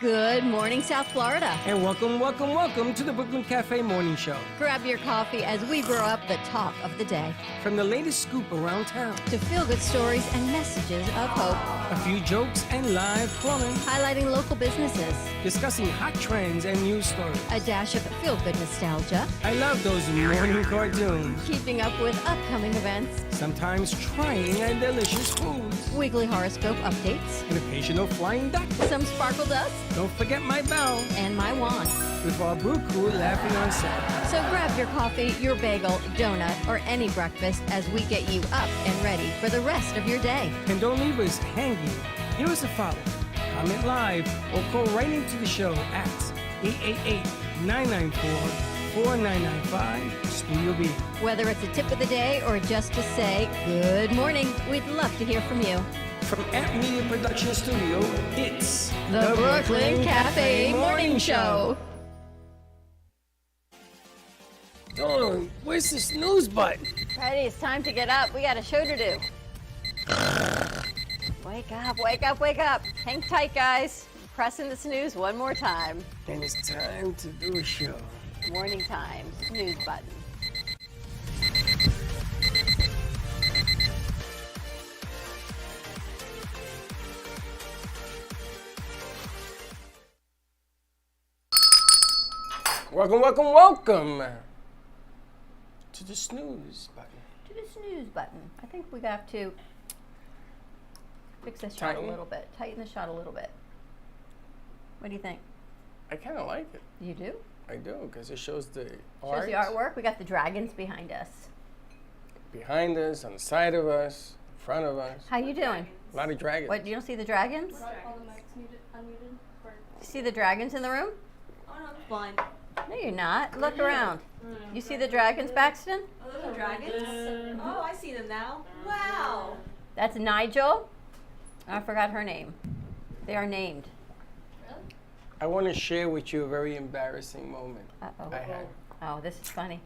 Good morning, South Florida. And welcome to the Brooklyn Cafe Morning Show. Grab your coffee as we brew up the talk of the day. From the latest scoop around town to feel-good stories and messages of hope. A few jokes and live plumbing. Highlighting local businesses. Discussing hot trends and news stories. A dash of feel-good nostalgia. I love those morning cartoons. Keeping up with upcoming events. Sometimes trying and delicious foods. Weekly horoscope updates. An occasional flying duck. Some sparkle dust. Don't forget my bell. And my wand. With our brew crew laughing on set. So grab your coffee, your bagel, donut, or any breakfast as we get you up and ready for the rest of your day. And don't leave us hanging. Give us a follow, comment live, or call right into the show at 888-994-4995 Studio B. Whether it's a tip of the day or just to say good morning, we'd love to hear from you. From Amp Media Production Studio, it's the Brooklyn Cafe Morning Show. Dawn, where's the snooze button? Freddie, it's time to get up. We got a show to do. Wake up, wake up, wake up. Hang tight, guys. Pressing the snooze one more time. And it's time to do a show. Morning time, snooze button. Welcome to the snooze button. To the snooze button. I think we have to fix this shot a little bit. Tighten the shot a little bit. What do you think? I kind of like it. You do? I do, because it shows the art. Shows the artwork. We got the dragons behind us. Behind us, on the side of us, in front of us. How you doing? A lot of dragons. What, you don't see the dragons? All the mics unmuted. You see the dragons in the room? Oh no, I'm blind. No, you're not. Look around. You see the dragons, Baxton? Oh, those are dragons? Oh, I see them now. Wow. That's Nigel. I forgot her name. They are named. Really? I want to share with you a very embarrassing moment Uh-oh. I had. Oh, this is funny.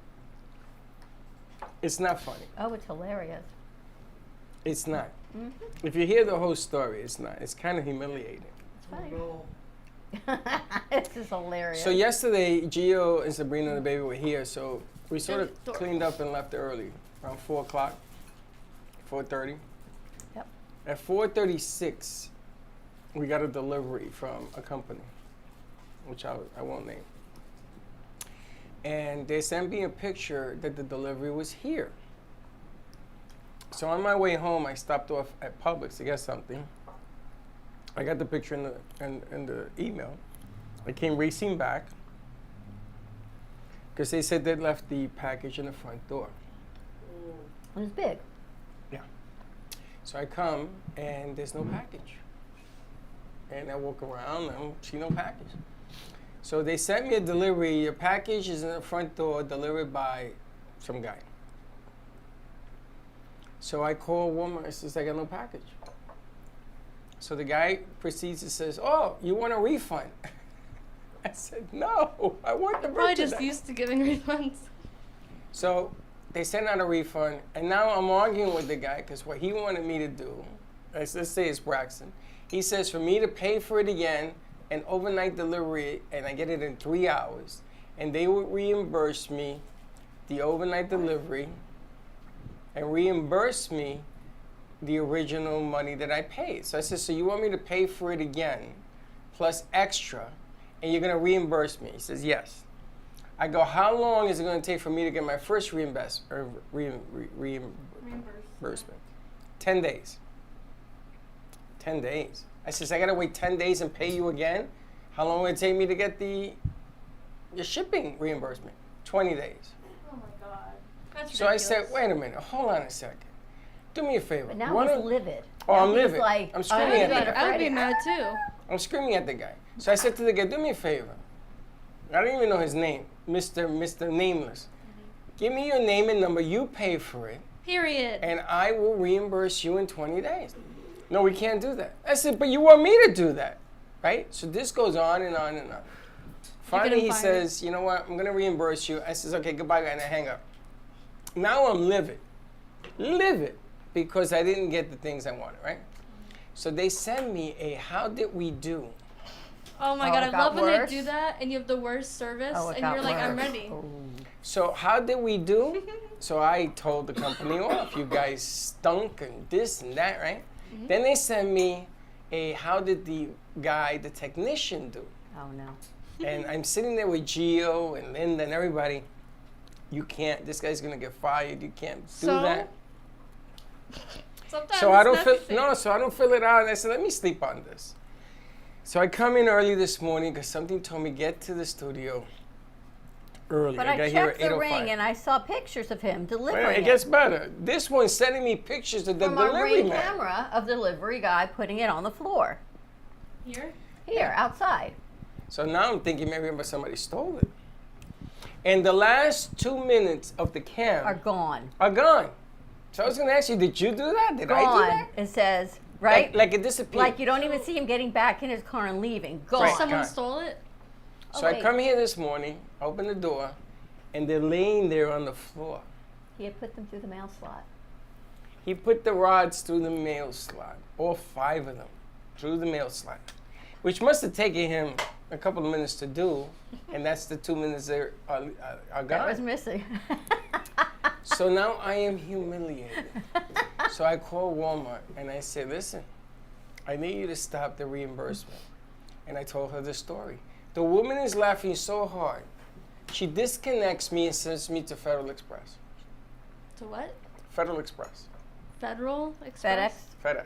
It's not funny. Oh, it's hilarious. It's not. If you hear the whole story, it's not. It's kind of humiliating. It's funny. This is hilarious. So yesterday, Gio and Sabrina and the baby were here, so we sort of cleaned up and left early, around 4 o'clock, 4:30. Yep. At 4:36, we got a delivery from a company, which I won't name. And they sent me a picture that the delivery was here. So on my way home, I stopped off at Publix to get something. I got the picture in the email. I came racing back because they said they left the package in the front door. It was big. Yeah. So I come and there's no package. And I walk around and see no package. So they sent me a delivery. Your package is in the front door, delivered by some guy. So I call Walmart. I says, I got no package. So the guy proceeds to says, oh, you want a refund? I said, no, I want the Probably merchandise. just used to giving refunds. So they sent out a refund, and now I'm arguing with the guy because what he wanted me to do, let's say it's Braxton, he says for me to pay for it again, an overnight delivery, and I get it in 3 hours, and they would reimburse me the overnight delivery and reimburse me the original money that I paid. So I said, so you want me to pay for it again, plus extra, and you're gonna reimburse me? He says, yes. I go, how long is it gonna take for me to get my first reimbursement? 10 days. 10 days. I says, I gotta wait 10 days and pay you again? How long will it take me to get the shipping reimbursement? 20 days. Oh my god. That's So I ridiculous. said, wait a minute, hold on a second. Do me a favor. But now he's livid. Oh, Now I'm he's livid. Like, I'm screaming at the guy. I would be mad too. I'm screaming at the guy. So I said to the guy, do me a favor. I don't even know his name, Mr. Nameless. Give me your name and number, you pay for it, Period. and I will reimburse you in 20 days. No, we can't do that. I said, but you want me to do that, right? So this goes on and on and on. Finally, he says, you know what, I'm gonna reimburse you. I says, okay, goodbye, guy, and I hang up. Now I'm livid, because I didn't get the things I wanted, right? So they send me a how did we do Oh my Oh, god, it I got love when they worse? do that and you have the worst service Oh, it and got you're like, I'm worse. ready. So how did we do? So I told the company off. You guys stunk and this and that, right? Then they sent me a how did the guy, the technician, do? Oh no. And I'm sitting there with Gio and Linda and everybody. You can't. This guy's gonna get fired. You can't do So? that. Sometimes So I it's don't fill necessary. so I don't fill it out. And I said, let me sleep on this. So I come in early this morning because something told me get to the studio early. But got I here checked at the 8:05. ring and I saw pictures of him Well, delivering it gets better. This one's sending me pictures of the from our delivery ring man. camera of the delivery guy putting it on the floor Here? here outside. So now I'm thinking maybe somebody stole it. And the last 2 minutes of the cam Are gone. are gone. So I was going to ask you, did you do that? Did I do Gone. that? It says right. Like it disappeared. Like you don't even see him getting back in his car and leaving. Gone. Right. Someone God. stole it? So Oh, I wait. come here this morning, open the door, and they're laying there on the floor. He had put them through the mail slot. He put the rods through the mail slot, all 5 of them, through the mail slot, which must have taken him a couple of minutes to do, and that's the 2 minutes that are That was gone. missing. So now I am humiliated. So I call Walmart and I say, listen, I need you to stop the reimbursement. And I told her the story. The woman is laughing so hard, she disconnects me and sends me to Federal Express. To what? Federal Express. Federal Express? FedEx. FedEx.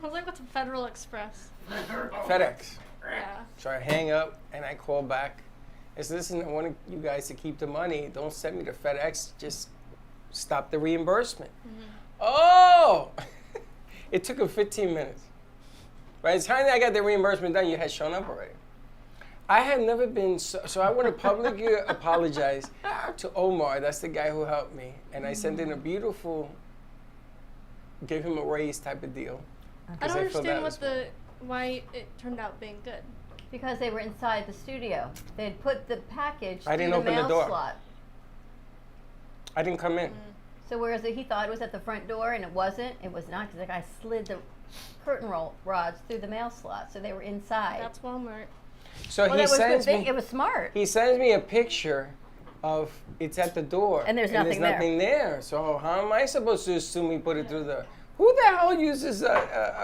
I was like, what's a Federal Express? FedEx. Yeah. So I hang up and I call back. I said, listen, I want you guys to keep the money. Don't send me to FedEx. Just stop the reimbursement. Oh! It took him 15 minutes. By the time I got the reimbursement done, you had shown up already. I had never been so I want to publicly apologize to Omar. That's the guy who helped me. And I sent in a beautiful, gave him a raise type of deal. I 'cause don't feel understand bad why it turned out being good. Because they were inside the studio. They'd put the package I didn't through open the the mail door. slot. I didn't come in. So whereas he thought it was at the front door and it wasn't, it was not because the guy slid the curtain roll rods through the mail slot, so they were inside. That's Walmart. So well, he that was the sends thing. me. It was smart. He sends me a picture of it's at the door. And there's nothing there. nothing there. So how am I supposed to assume he put it through the? Who the hell uses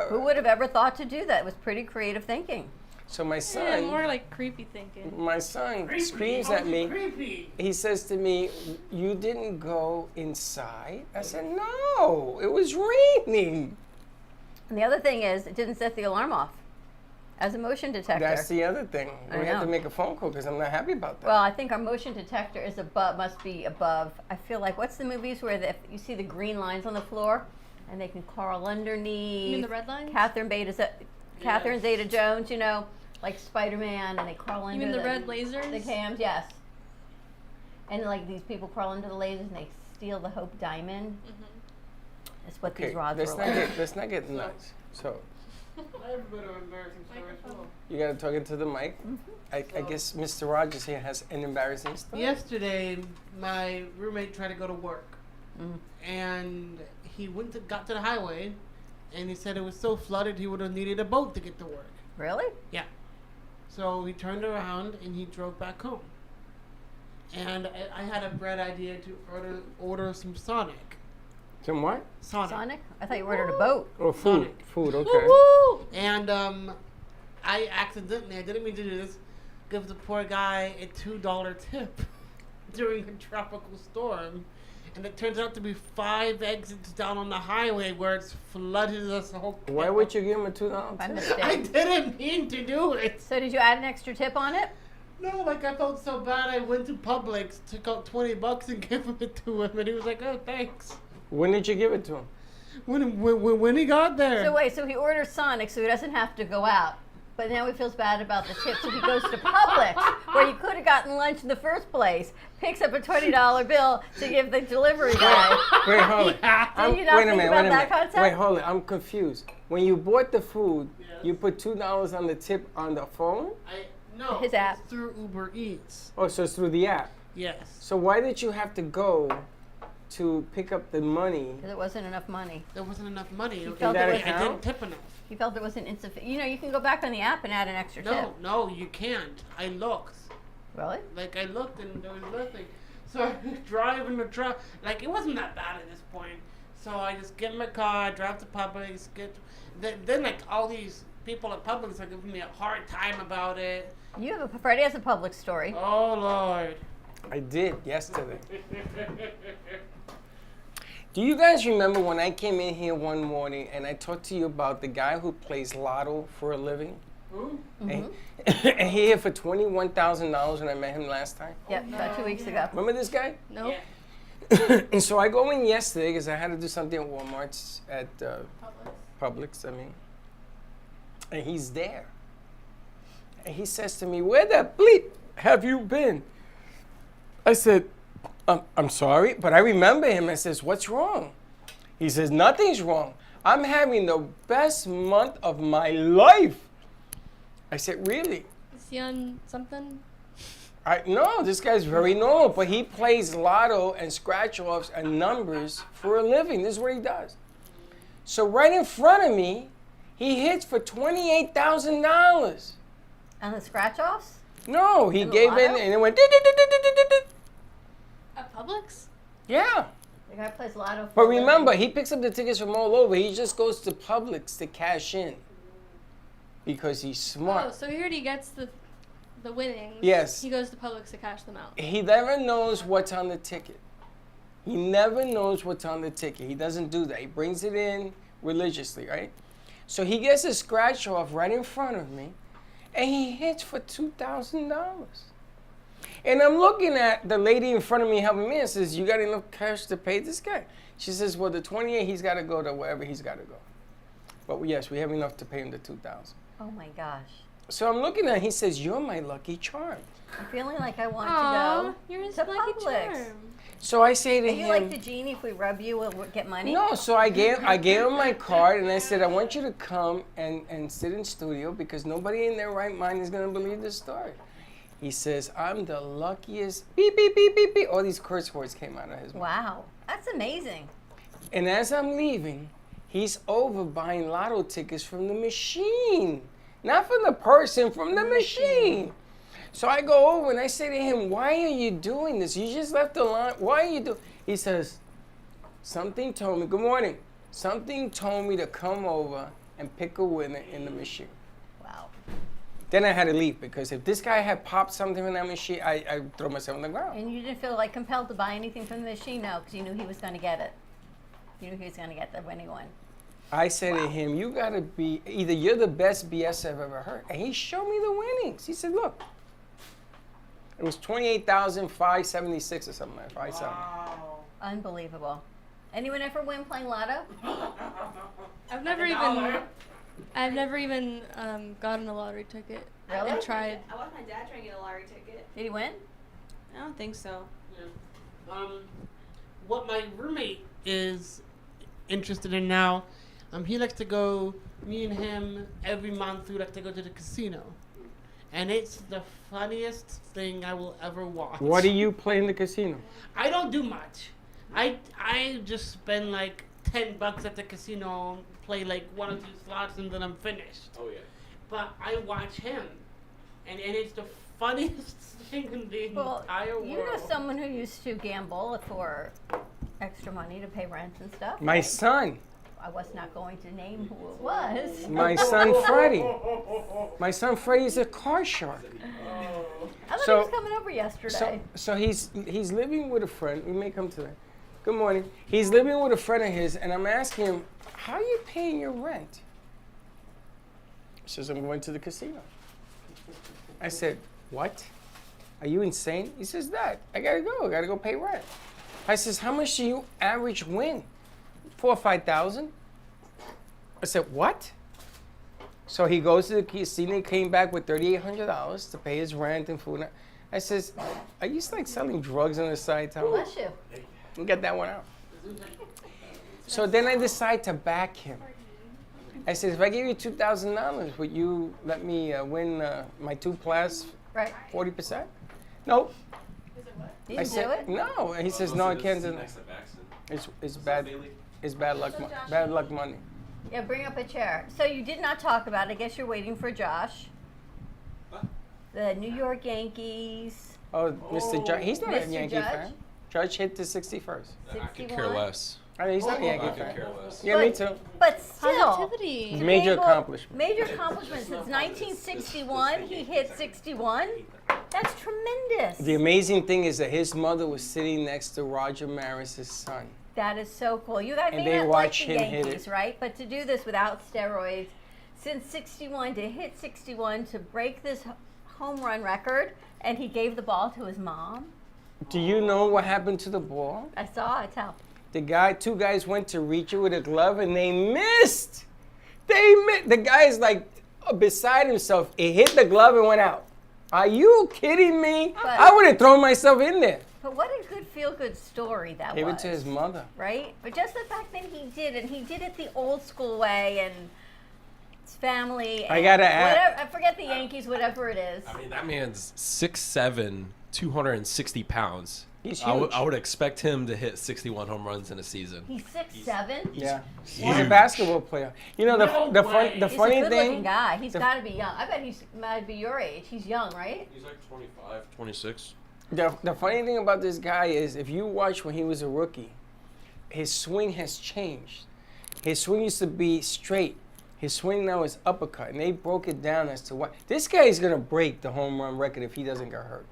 Who would have ever thought to do that? It was pretty creative thinking. So my Yeah, son, more like creepy thinking. my son screams at me. He says to me, "You didn't go inside." I said, "No, it was raining." And the other thing is, it didn't set the alarm off as a motion detector. That's the other thing. I We have to know. make a phone call because I'm not happy about that. Well, I think our motion detector is above, must be above. I feel like, what's the movies where you see the green lines on the floor, and they can crawl underneath? You mean the red lines? Catherine Zeta-Jones, you know, like Spider-Man, and they crawl You under mean the red lasers? the cams, yes. And like these people crawl into the lasers and they steal the Hope Diamond. That's what okay, these rods let's were not like. get let's not get nuts. So I have a bit of an embarrassing story as well. you gotta talk into the mic. Mm-hmm. I guess Mr. Rogers here has an embarrassing story. Yesterday, my roommate tried to go to work, Mm. and he got to the highway, and he said it was so flooded he would have needed a boat to get to work. Really? Yeah. So he turned around and he drove back home. And I had a bright idea to order some Sonic. Some what? Sonic? I thought you ordered a boat. Oh, food. Sonic. Food. Okay. And I accidentally, I didn't mean to do this, give the poor guy a $2 tip during a tropical storm. And it turns out to be 5 exits down on the highway where it's flooded us whole. Why would you give him a $2 By tip? mistake. I didn't mean to do it. So did you add an extra tip on it? No, like I felt so bad. I went to Publix, took out $20 and gave it to him, and he was like, "Oh, thanks." When did you give it to him? When he got there. So wait, so he orders Sonic so he doesn't have to go out. But now he feels bad about the tip, so he goes to Publix, where you could have gotten lunch in the first place, picks up a $20 bill to give the delivery guy. Wait, hold it. Did you not Wait a think minute. about Wait a that minute. concept? Wait, hold it. I'm confused. When you bought the food, Yes. you put $2 on the tip on the phone. No, His app. it's through Uber Eats. Oh, so it's through the app. Yes. So why did you have to go to pick up the money. Because it wasn't enough money. There wasn't enough money. Okay, felt it I was- didn't tip enough. You felt it wasn't insufficient. You know, you can go back on the app and add an extra tip. No, you can't. I looked. Really? Like, I looked and there was nothing. So I drive in the truck. Like, it wasn't that bad at this point. So I just get in my car, drive to Publix, then like, all these people at Publix are giving me a hard time about it. You have Freddie has a public story. Oh, Lord. I did yesterday. Do you guys remember when I came in here one morning and I talked to you about the guy who plays lotto for a living? And he hit for $21,000 when I met him last time. Yep, about 2 weeks ago. Remember this guy? Nope. And so I go in yesterday because I had to do something at Walmart's at Publix, and he's there. And he says to me, "Where the bleep have you been?" I said, I'm sorry, but I remember him. I says, "What's wrong?" He says, "Nothing's wrong. I'm having the best month of my life." I said, "Really?" Is he on something? No, this guy's very normal, but he plays lotto and scratch-offs and numbers for a living. This is what he does. So right in front of me, he hits for $28,000. And the scratch offs? No, he And the gave in lotto? and it went. "Dit-dit-dit-dit-dit-dit-dit." At Publix? Yeah, The guy plays lotto. but remember, he picks up the tickets from all over. He just goes to Publix to cash in because he's Oh, smart. so he already gets the winnings. Yes. He goes to Publix to cash them out. He never knows what's on the ticket. He never knows what's on the ticket. He doesn't do that. He brings it in religiously, right? So he gets a scratch off right in front of me, and he hits for $2,000. And I'm looking at the lady in front of me helping me and says, "You got enough cash to pay this guy?" She says, "Well, the 28, he's got to go to wherever he's got to go. But yes, we have enough to pay him the 2,000. Oh my gosh. So I'm looking at him. He says, "You're my lucky charm." I'm feeling like I want Aw, to go you're his to lucky Publix. charm. So I say to Are him, you like the genie? If we rub you, we'll get money? No, so I gave him my card and I said, "I want you to come and sit in studio because nobody in their right mind is gonna believe this story." He says, "I'm the luckiest." Beep beep beep beep beep. All these curse words came out of his mouth. Wow. That's amazing. And as I'm leaving, he's over buying lotto tickets from the machine, not from the person, from the machine. So I go over and I say to him, "Why are you doing this? You just left the line. Why are you doing?" He says, "Something told me." Good morning. "Something told me to come over and pick a winner in the machine." Wow. Then I had to leave because if this guy had popped something in that machine, I'd throw myself on the ground. And you didn't feel like compelled to buy anything from the machine? No, because you knew he was going to get it. You knew he was going to get the winning one. I said to him, "You gotta be either you're the best BS I've ever heard." And he showed me the winnings. He said, "Look, it was 28,576 or something like that. 570. Wow. Unbelievable. Anyone ever win playing lotto? I've never even gotten a lottery ticket. Really? And tried. I watched my dad try and get a lottery ticket. Did he win? I don't think so. Yeah. What my roommate is interested in now, he likes to go, me and him, every month we like to go to the casino. And it's the funniest thing I will ever watch. What do you play in the casino?" I don't do much. I just spend like $10 at the casino, play like 1 or 2 slots, and then I'm finished. Oh yeah. But I watch him, and it's the funniest thing in the Well, entire world. you know someone who used to gamble for extra money to pay rent and stuff? My son. I was not going to name who it was. My son Freddie. My son Freddie's a car shark. I thought So- he was coming over yesterday. So he's living with a friend. We may come to that. Good morning. He's living with a friend of his, and I'm asking him, "How are you paying your rent?" He says, "I'm going to the casino." I said, "What? Are you insane?" He says, "Dad, I gotta go. I gotta go pay rent." I says, "How much do you average win? 4,000 or 5,000?" I said, "What?" So he goes to the casino, came back with $3,800 to pay his rent and food. I says, "Are you like selling drugs on the side, Tom?" Bless you. We'll get that one out. So then I decide to back him. I said, "If I give you $2,000, would you let me win my 2 plus Right. 40%? No. You I didn't said, do it? "No." And he says, "No, I can't do that." Next to Baxton. It's bad. It's bad luck. Bad luck money. Yeah, bring up a chair. So you did not talk about it. I guess you're waiting for Josh. The New York Yankees. Oh, Mr. Judge. He's not a Mr. Yankee Judge? fan. Judge hit the 61st. I could 61. care less. I mean, he's not a Yankee I could fan. care less. Yeah, me too. But still. Positivity. Major accomplishment. Major accomplishment. Since 1961, he hit 61. That's tremendous. The amazing thing is that his mother was sitting next to Roger Maris' son. That is so cool. You guys And may they not watch like the him hit Yankees, it. right? But to do this without steroids, since 61 to hit 61 to break this home run record, and he gave the ball to his mom. Do you know what happened to the ball? I saw it. Tell. Two guys went to reach it with a glove and they missed. They missed. The guy's like beside himself. It hit the glove and went out. Are you kidding me? But- I would have thrown myself in there. But what a good feel-good story that Gave was. it to his mother. Right? But just the fact that he did, and he did it the old school way, and his family. I and gotta add- whatever, I forget the Yankees, whatever it is. I mean, that man's 6'7", 260 pounds. He's I huge. would expect him to hit 61 home runs in a season. He's 6'7". Yeah, he's a huge. basketball player. You know the way. the He's funny a good-looking thing. guy. He's the- got to be young. I bet he's might be your age. He's young, right? He's like 25, 26. The funny thing about this guy is, if you watch when he was a rookie, his swing has changed. His swing used to be straight. His swing now is uppercut, and they broke it down as to what this guy is gonna break the home run record if he doesn't get hurt.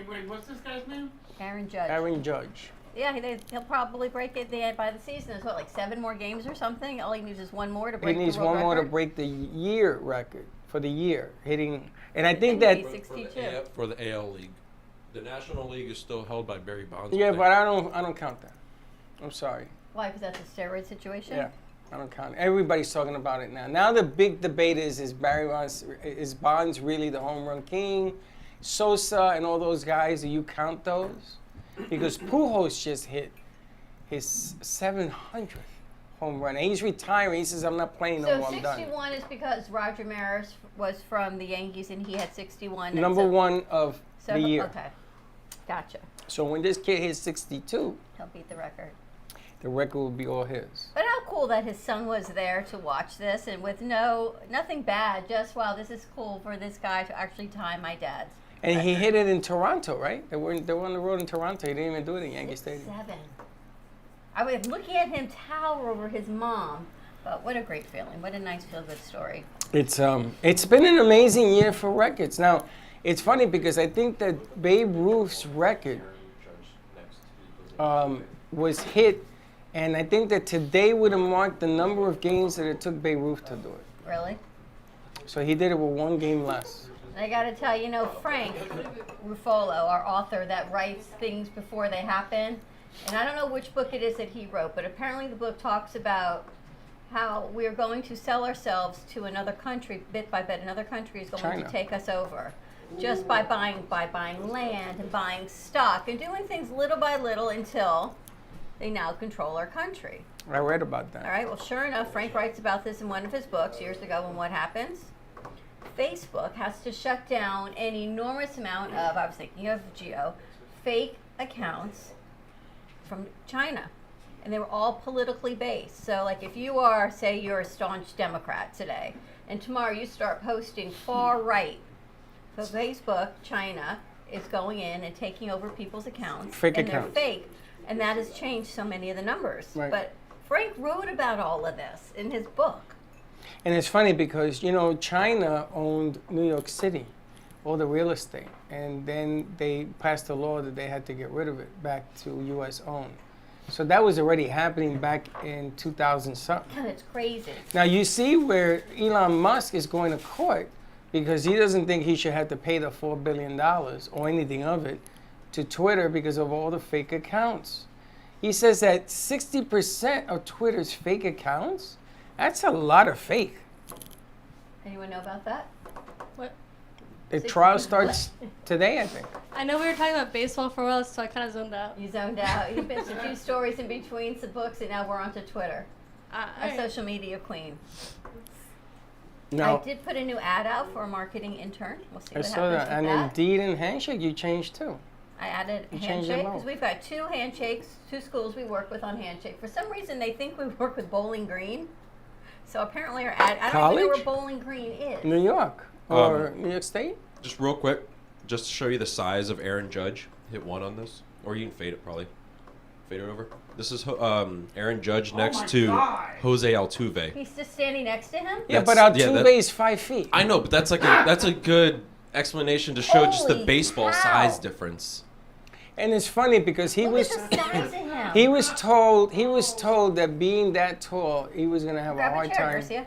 Wait, what's this guy's name? Aaron Judge. Aaron Judge. Yeah, he'll probably break it by the season. It's what, like 7 more games or something? All he needs is one more to He break needs the world one more to record? break the year record for the year hitting, and I think And that. he's 62. For the AL League. The National League is still held by Barry Bonds. Yeah, but I don't count that. I'm sorry. Why? Because that's a steroid situation? Yeah, I don't count it. Everybody's talking about it now. Now the big debate is Bonds really the home run king? Sosa and all those guys, do you count those? Because Pujols just hit his 700th home run. And he's retiring. He says, I'm not playing no So more, I'm done. 61 is because Roger Maris was from the Yankees and he had 61. and Number so- one of so- the year. Okay. Gotcha. So when this kid hits 62, He'll beat the record. the record will be all his. But how cool that his son was there to watch this and with nothing bad, just wow, this is cool for this guy to actually tie my dad's. And he hit it in Toronto, right? They were on the road in Toronto. He didn't even do it in Yankee Stadium. 7. I was looking at him tower over his mom, but what a great feeling. What a nice feel-good story. It's been an amazing year for records. Now, it's funny because I think that Babe Ruth's record was hit, and I think that today would have marked the number of games that it took Babe Ruth to do it. Really? So he did it with one game less. And I got to tell you, Frank Ruffalo, our author that writes things before they happen, and I don't know which book it is that he wrote, but apparently the book talks about how we're going to sell ourselves to another country, bit by bit. Another country is going China. to take us over, just by buying land and buying stock and doing things little by little until they now control our country. I read about that. All right, well, sure enough, Frank writes about this in one of his books years ago, and what happens? Facebook has to shut down an enormous amount of, I was thinking of Geo, fake accounts from China. And they were all politically based. So, like, if you are, say, you're a staunch Democrat today, and tomorrow you start posting far right, so Facebook, China, is going in and taking over people's accounts. Fake and accounts. they're fake. And that has changed so many of the numbers. Right. But Frank wrote about all of this in his book. And it's funny because, China owned New York City, all the real estate. And then they passed a law that they had to get rid of it back to U.S. owned. So that was already happening back in 2000-something. God, it's crazy. Now you see where Elon Musk is going to court because he doesn't think he should have to pay the $4 billion or anything of it to Twitter because of all the fake accounts. He says that 60% of Twitter's fake accounts, that's a lot of fake. Anyone know about that? What? The trial starts today, I think. I know we were talking about baseball for a while, so I kind of zoned out. You zoned out. You missed a few stories in between some books, and now we're onto Twitter. Our Alright. social media queen. No, I did put a new ad out for a marketing intern. We'll see I what saw happens that. with And that. Indeed and Handshake, you changed too. I added You changed handshake them because out. we've got 2 handshakes, 2 schools we work with on handshake. For some reason, they think we work with Bowling Green. So apparently, I don't even know where College? Bowling Green is. New York or New York State? Just real quick, just to show you the size of Aaron Judge. Hit 1 on this, or you can fade it probably. Fade it over. This is Aaron Judge next to Jose Altuve. He's just standing next to him. Yeah, That's- but yeah, Altuve that- is 5 feet. I know, but that's a good explanation to show just the Holy baseball cow. size difference. And it's funny because he Look was at the size of him. he was told that being that tall, he was gonna have Grab a a hard chair, time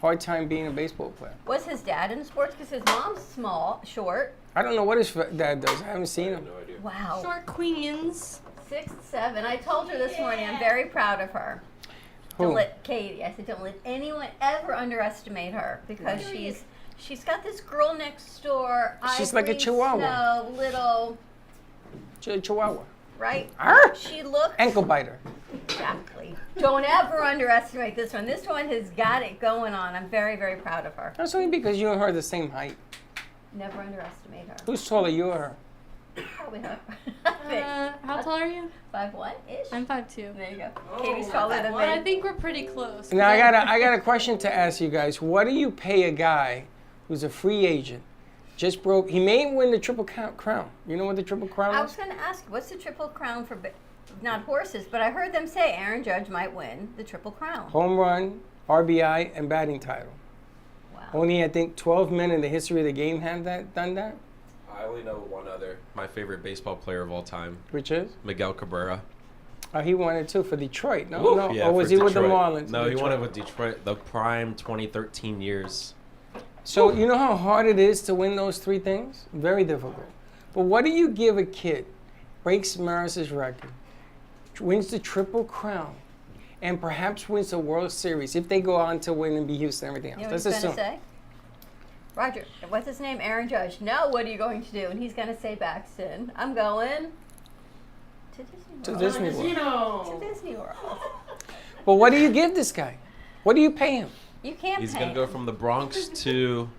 Garcia. being a baseball player. Was his dad in sports? Because his mom's small, short. I don't know what his dad does. I haven't seen him. No idea. Wow. Short queens. 6'7". I told her this morning I'm very proud of her. Who? Don't let Katie. I said don't let anyone ever underestimate her because she's got this girl next door. She's like a Ivory chihuahua. Snow, little, Chihuahua. right? Arr! She looks Ankle biter. exactly. Don't ever underestimate this one. This one has got it going on. I'm very, very proud of her. That's only because you and her are the same height. Never underestimate her. Who's taller, you or her? Probably her. I think. How tall are you? 5'1"-ish. I'm 5'2". There you go. Katie's taller than But I me. think we're pretty close. Now I got a question to ask you guys. What do you pay a guy who's a free agent? Just broke. He may win the Triple Crown. You know what the Triple Crown I is? was going to ask, what's the Triple Crown for, not horses, but I heard them say Aaron Judge might win the Triple Crown. Home run, RBI, and batting title. Wow. Only I think 12 men in the history of the game have done that, I only know one other. My favorite baseball player of all time, which is Miguel Cabrera. he won it too for Detroit. No, Woo! no, Yeah, or was for he with the Detroit. Marlins? No, he Detroit. won it with Detroit. The prime 2013 years. So you know how hard it is to win those 3 things? Very difficult. But what do you give a kid? Breaks Maris's record, wins the Triple Crown, and perhaps wins the World Series if they go on to win and be Houston and everything else. You know what Let's he's going to assume. say? Roger, what's his name? Aaron Judge. No, what are you going to do? And he's going to say, Baxton, I'm going to Disney To World. Disney World. Casino. To Disney World. But what do you give this guy? What do you pay him? You can't He's pay gonna go him. from the Bronx to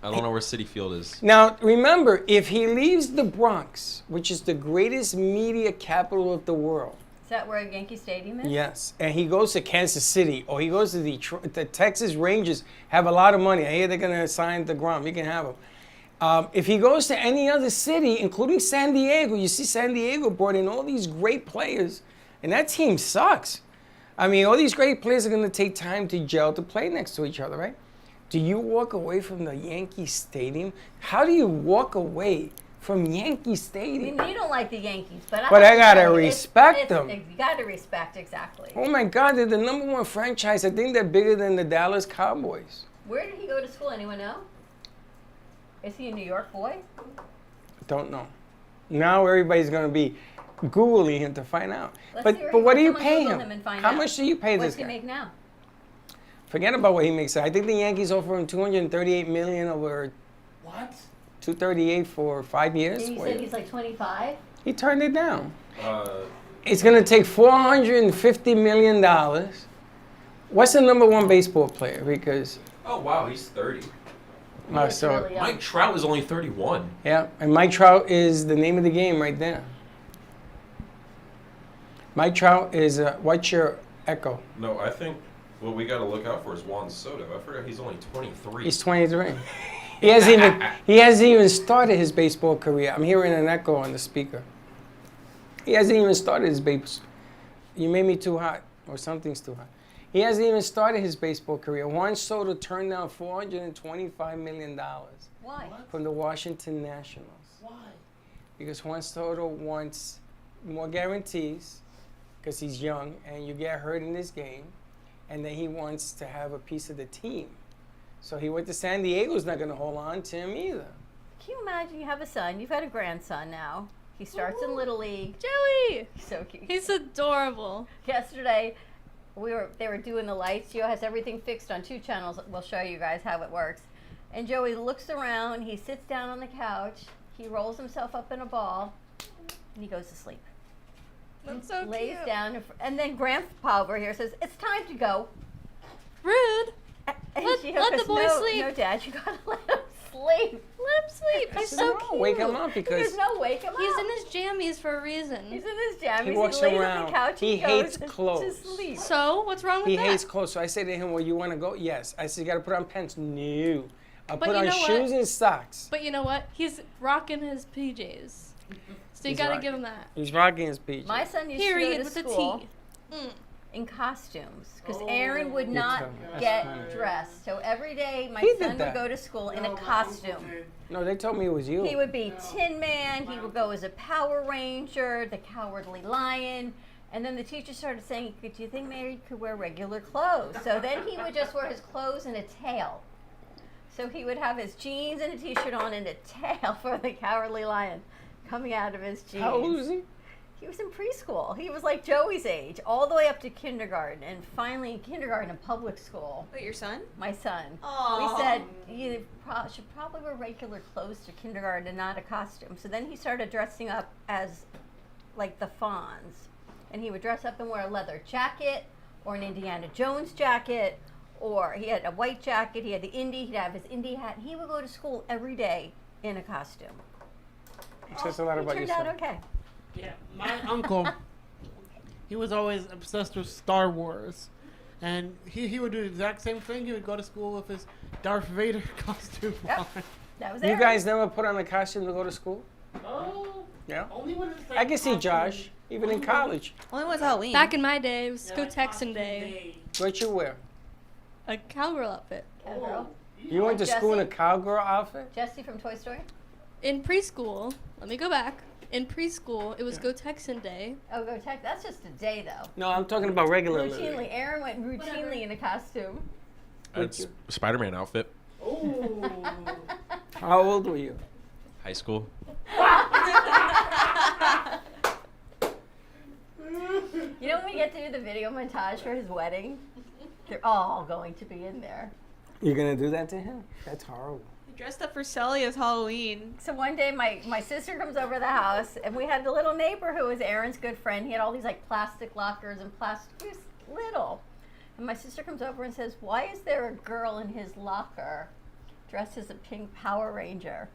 I don't know where City Field is. Now, remember, if he leaves the Bronx, which is the greatest media capital of the world, Is that where Yankee Stadium is? yes, and he goes to Kansas City or he goes to Detroit, the Texas Rangers have a lot of money. I hear they're going to sign DeGrom. You can have him. If he goes to any other city, including San Diego, you see San Diego brought in all these great players, and that team sucks. I mean, all these great players are going to take time to gel to play next to each other, right? Do you walk away from the Yankee Stadium? How do you walk away from Yankee I Stadium? mean, you don't like the Yankees, but But I have to gotta tell you, respect them. You got to respect, exactly. Oh my God, they're the #1 franchise. I think they're bigger than the Dallas Cowboys. Where did he go to school? Anyone know? Is he a New York boy? Don't know. Now everybody's going to be Googling him to find out. Let's But see where but he- what do you someone pay Google him? him and find How out. much do you pay What's this he guy? make now? Forget about what he makes. I think the Yankees offer him $238 million over What? $238 for 5 years. And you 4 said years. he's like 25? He turned it down. Uh, It's going to take $450 million. What's the #1 baseball player? Because oh wow, he's 30. That's so really young. Mike Trout is only 31. yeah, and Mike Trout is the name of the game right there. Mike Trout is what's your echo? No, I think what we got to look out for is Juan Soto. I forgot he's only 23. He's 23. He hasn't even started his baseball career. I'm hearing an echo on the speaker. He hasn't even started his base. You made me too hot, or something's too hot. He hasn't even started his baseball career. Juan Soto turned down $425 million Why? from the Washington Nationals Why? because Juan Soto wants more guarantees because he's young and you get hurt in this game, and then he wants to have a piece of the team. So he went to San Diego's not going to hold on to him either. Can you imagine you have a son, you've had a grandson now. He starts in Little League. Joey! He's so cute. He's adorable. Yesterday, they were doing the lights. Gio has everything fixed on 2 channels. We'll show you guys how it works. And Joey looks around. He sits down on the couch. He rolls himself up in a ball, and he goes to sleep. That's so Lays cute. down, and then Grandpa over here says, "It's time to go." Rude. And Let Gio the goes, boy no, sleep." No, Dad, you gotta let him sleep. Let him sleep. He's so No, cute. wake him up because There's no wake him He's up. in his jammies for a reason. He's in his jammies. He walks lays on around. the couch. He goes hates to clothes. sleep. So what's wrong with he that? hates clothes. So I say to him, "Well, you want to go?" Yes. I said, "You got to put on pants." No. I'll But put you on know what? shoes and socks. But you know what? He's rocking his PJs. So you He's gotta rocking. give him that. He's rocking his PJs. My son used Period to go with to the school T. Mm. in costumes because Aaron would You not tell me. That's get funny. dressed. So every day my He did son would that. go to school in No, a my costume. uncle did. No, they told me it was you. He would be Tin Man. He would go as a Power Ranger, the Cowardly Lion. And then the teacher started saying, "Do you think Mary could wear regular clothes?" So then he would just wear his clothes and a tail. So he would have his jeans and a t-shirt on and a tail for the Cowardly Lion coming out of his jeans. How old was he? He was in preschool. He was like Joey's age, all the way up to kindergarten, and finally in kindergarten in public school. Wait, your son? My son. Aw. We said you should probably wear regular clothes to kindergarten and not a costume. So then he started dressing up as like the Fonz. And he would dress up and wear a leather jacket or an Indiana Jones jacket, or he had a white jacket, he had the Indy, he'd have his Indy hat. He would go to school every day in a costume. It says a lot He about turned yourself. out okay. Yeah, my uncle, he was always obsessed with Star Wars. And he would do the exact same thing. He would go to school with his Darth Vader costume Yep. on. That was You Aaron. guys never put on a costume to go to school? Oh, Yeah. only when it's like I can see costume- Josh, even in college. Only was Halloween. Back in my day, it was Yeah, Go like Texan costume Day. What you wear? A cowgirl outfit. Cowgirl. You went to school in a cowgirl outfit? Jesse from Toy Story? In preschool, let me go back. In preschool, it was Go Texan Day. Oh, go tech. That's just a day, though. No, I'm talking about regularly. Routinely. Aaron went routinely in a costume. I had Spider-Man outfit. Oh. How old were you? High school. You know when we get to do the video montage for his wedding? They're all going to be in there. You're gonna do that to him? That's horrible. You dressed up for Sally as Halloween. So one day my sister comes over the house and we had the little neighbor who was Aaron's good friend. He had all these like plastic lockers and plastic, he was little. And my sister comes over and says, "Why is there a girl in his locker dressed as a pink Power Ranger?"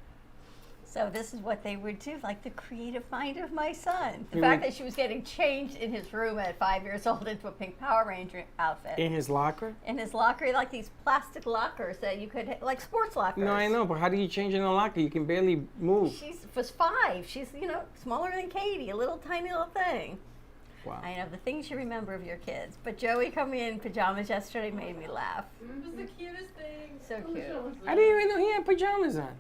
So this is what they would do, like the creative mind of my son. The You fact would- that she was getting changed in his room at 5 years old into a pink Power Ranger outfit. In his locker? In his locker, like these plastic lockers that you could, like sports lockers. No, I know, but how do you change in a locker? You can barely move. She was 5. She's, smaller than Katie, a little tiny little thing. Wow. I know the things you remember of your kids. But Joey coming in pajamas yesterday made me laugh. It was the cutest thing. So cute. I didn't even know he had pajamas on.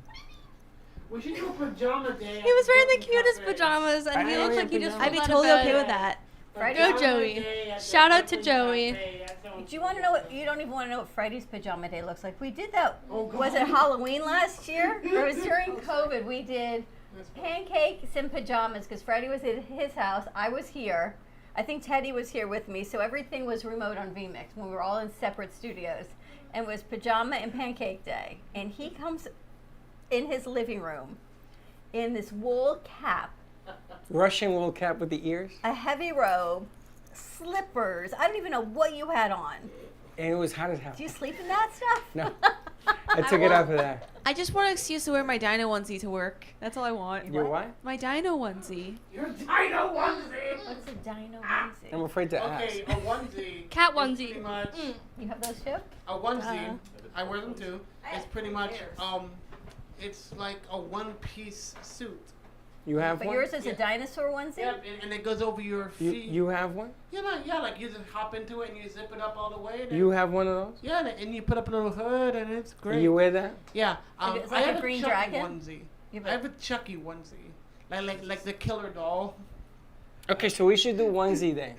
We should do a pajama day. He was wearing the cutest pajamas, and he I looked know like he just pajamas. I'd be rolled out of totally okay bed. with that. Friday. Go, Joey. Shout out to Joey. Do you want to know what? You don't even want to know what Friday's pajama day looks like. We did that. Oh, Was it Halloween last year? Or it was during COVID? We did pancakes and pajamas because Friday was at his house. I was here. I think Teddy was here with me. So everything was remote on VMix when we were all in separate studios. And it was pajama and pancake day. And he comes in his living room in this wool cap, Russian wool cap with the ears. a heavy robe, slippers. I don't even know what you had on. And it was hot as hell. Do you sleep in that stuff? No. I took it off of that. I just want an excuse to wear my dino onesie to work. That's all I want. You what? My dino onesie. Your dino onesie. What's a dino onesie? I'm afraid to Okay, ask. a onesie. Cat is onesie. Pretty much You have those too? a onesie. I wear them too. It's pretty much it's like a one-piece suit. You have But one? yours is Yeah. a dinosaur onesie? Yep, and it goes over your feet. You have one? Like you just hop into it and you zip it up all the way. And You have one of those? yeah, and you put up a little hood and it's great. You wear that? Yeah, Like it's I like a have green Chucky dragon? onesie. You have I have a Chucky onesie, like the killer doll. Okay, so we should do onesie day.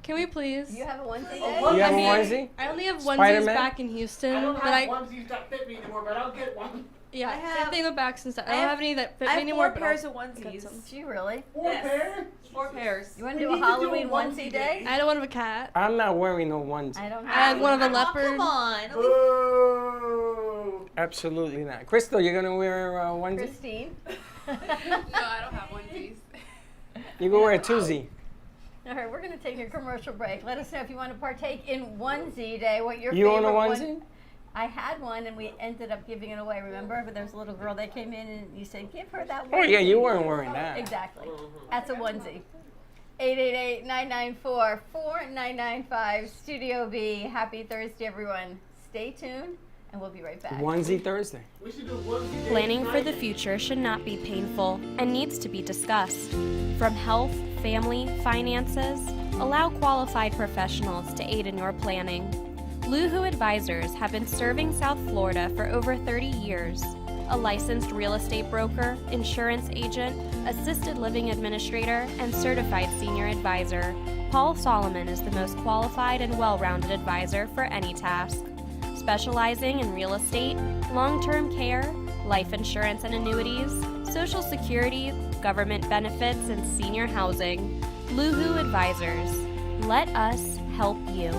Can we please? You have a onesie Oh, day? what? You have a I mean, onesie? I only have onesies Spider-Man? back in Houston, I don't but have onesies that fit me anymore, but I'll get one. yeah, I same have- thing with backs and stuff. I I don't have- have any that fit I me have anymore. 4 but pairs I'll of get onesies. some. Do you really? 4 Yes. pairs? 4 pairs. You want to We do a need to do a Halloween onesie onesie day. day? I had one of a cat. I'm not wearing no onesie. I don't I had have one of a Oh, leopard. come on. At least- Boo! Absolutely not. Crystal, you're gonna wear a onesie? Christine? No, I don't have onesies. You can wear a twosie. All right, we're going to take a commercial break. Let us know if you want to partake in onesie day, what your You own favorite a one- onesie? I had one and we ended up giving it away. Remember? But there was a little girl that came in and you said, give her that one. Oh yeah, you weren't wearing that. Exactly. That's a onesie. 888-994-4995. Studio B. Happy Thursday, everyone. Stay tuned, and we'll be right back. Onesie Thursday. We should do onesie day Planning for the Friday. future should not be painful and needs to be discussed. From health, family, finances, allow qualified professionals to aid in your planning. Luhu Advisors have been serving South Florida for over 30 years. A licensed real estate broker, insurance agent, assisted living administrator, and certified senior advisor, Paul Solomon is the most qualified and well-rounded advisor for any task. Specializing in real estate, long-term care, life insurance and annuities, Social Security, government benefits, and senior housing. Luhu Advisors. Let us help you.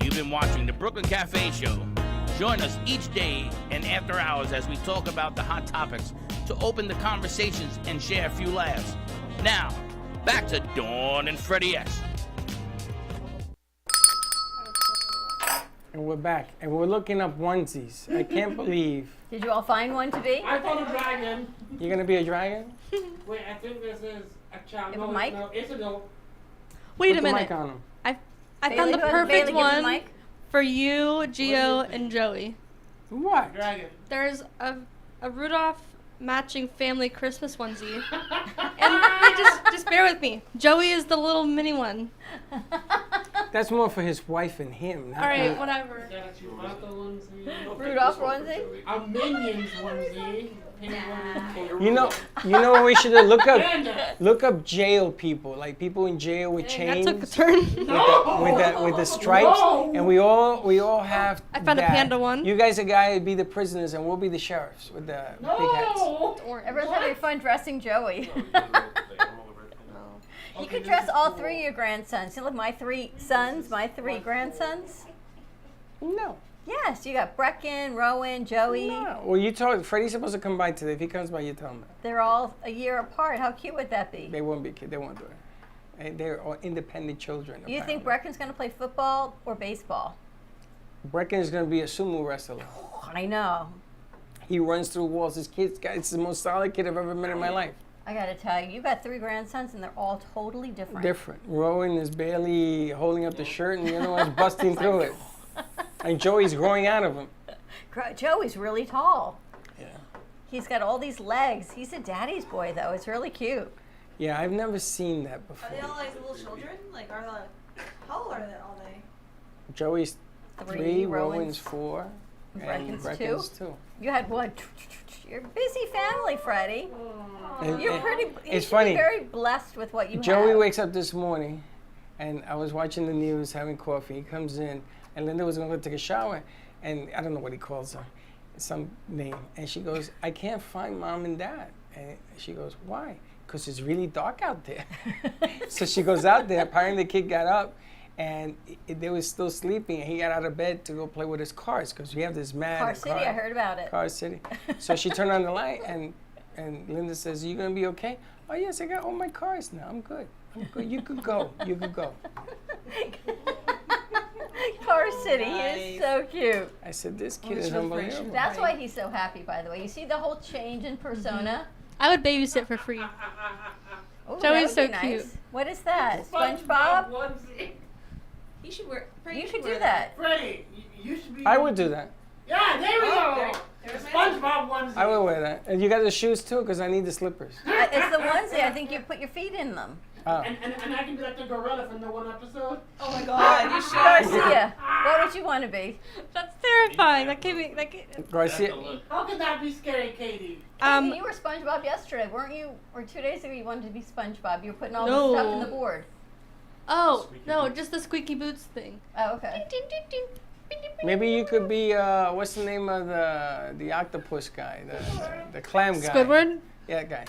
You've been watching the Brooklyn Cafe Show. Join us each day and after hours as we talk about the hot topics to open the conversations and share a few laughs. Now, back to Dawn and Freddie S. And we're back, and we're looking up onesies. I can't believe. Did you all find one to be? I found a dragon. You're gonna be a dragon? Wait, I think this is a child. You have a No, mic? no, it's a no. Wait Put a the minute. mic on him. I found the Bailey, perfect Bailey, give the one mic. for you, Gio, and Joey. What? Dragon. There's a Rudolph matching family Christmas onesie. And just bear with me. Joey is the little mini one. That's more for his wife and him. Not All right, me. whatever. Got a Chewbacca onesie. Rudolph onesie? A Minions onesie. Penguin. You know what we should do? Panda. Look up jail people, like people in jail with Dang, chains, that took a turn. with the stripes, No. and we all have. I found a that. panda one. You guys are guys be the prisoners, and we'll be the sheriffs with the big hats. No. Everyone's having fun dressing Joey. You could dress all three of your grandsons. You look, my three sons, my three grandsons. No. Yes, you got Brecken, Rowan, Joey. No. Well, you told Freddie's supposed to come by today. If he comes by, you tell him that. They're all a year apart. How cute would that be? They won't be kids. They won't do it. And they're all independent children. You think apparently. Brecken's going to play football or baseball? Brecken is going to be a sumo wrestler. I know. He runs through walls. His kid's it's the most solid kid I've ever met in my life. I got to tell you, you got three grandsons and they're all totally different. Different. Rowan is barely holding up the shirt, and the other one's busting through it. And Joey's growing out of him. Joey's really tall. Yeah. He's got all these legs. He's a daddy's boy, though. It's really cute. Yeah, I've never seen that Are before. they all like little children? Like, are they? How old are they? All they? Joey's three, Rowan's Rowan's 4, and Brecken's Brecken's 2. 2. You had one. You're a busy family, Freddie. And- You're and pretty. You It's should funny. be very blessed with what you Joey have. wakes up this morning, and I was watching the news, having coffee. He comes in, and Linda was going to go take a shower, and I don't know what he calls her. some name, and she goes, I can't find mom and dad. And she goes, why? Because it's really dark out there. So she goes out there. Apparently the kid got up, and they was still sleeping, and he got out of bed to go play with his cars, because we have this mad Car City, I heard about it. Car City. So she turned on the light, and Linda says, you going to be okay? Oh, yes, I got all my cars now. I'm good. I'm good. You could go. You could go. Car City, he is so cute. I said, this kid is unbelievable. That's why he's so happy, by the way. You see the whole change in persona? I would babysit for free. Oh, Joey's that would so be cute. nice. What is that? SpongeBob? onesie. He should wear. Freddie You should could do wear that. Freddie, you should be. I would do that. Yeah, there we go. There's my SpongeBob onesie. I would wear that. And you got the shoes, too, because I need the slippers. It's the onesie. I think you put your feet in them. Oh. And I can be like the gorilla from the one episode. Oh my God, you should. Garcia, what would you want to be? That's terrifying. That gave me Garcia. How can that be scary, Katie? You were SpongeBob yesterday, weren't you? Or 2 days ago you wanted to be SpongeBob. You were putting all No. the stuff in the board. Oh, no, just the squeaky boots thing. Oh, okay. Maybe you could be, what's the name of the octopus guy? The clam guy. Squidward? Yeah, that guy.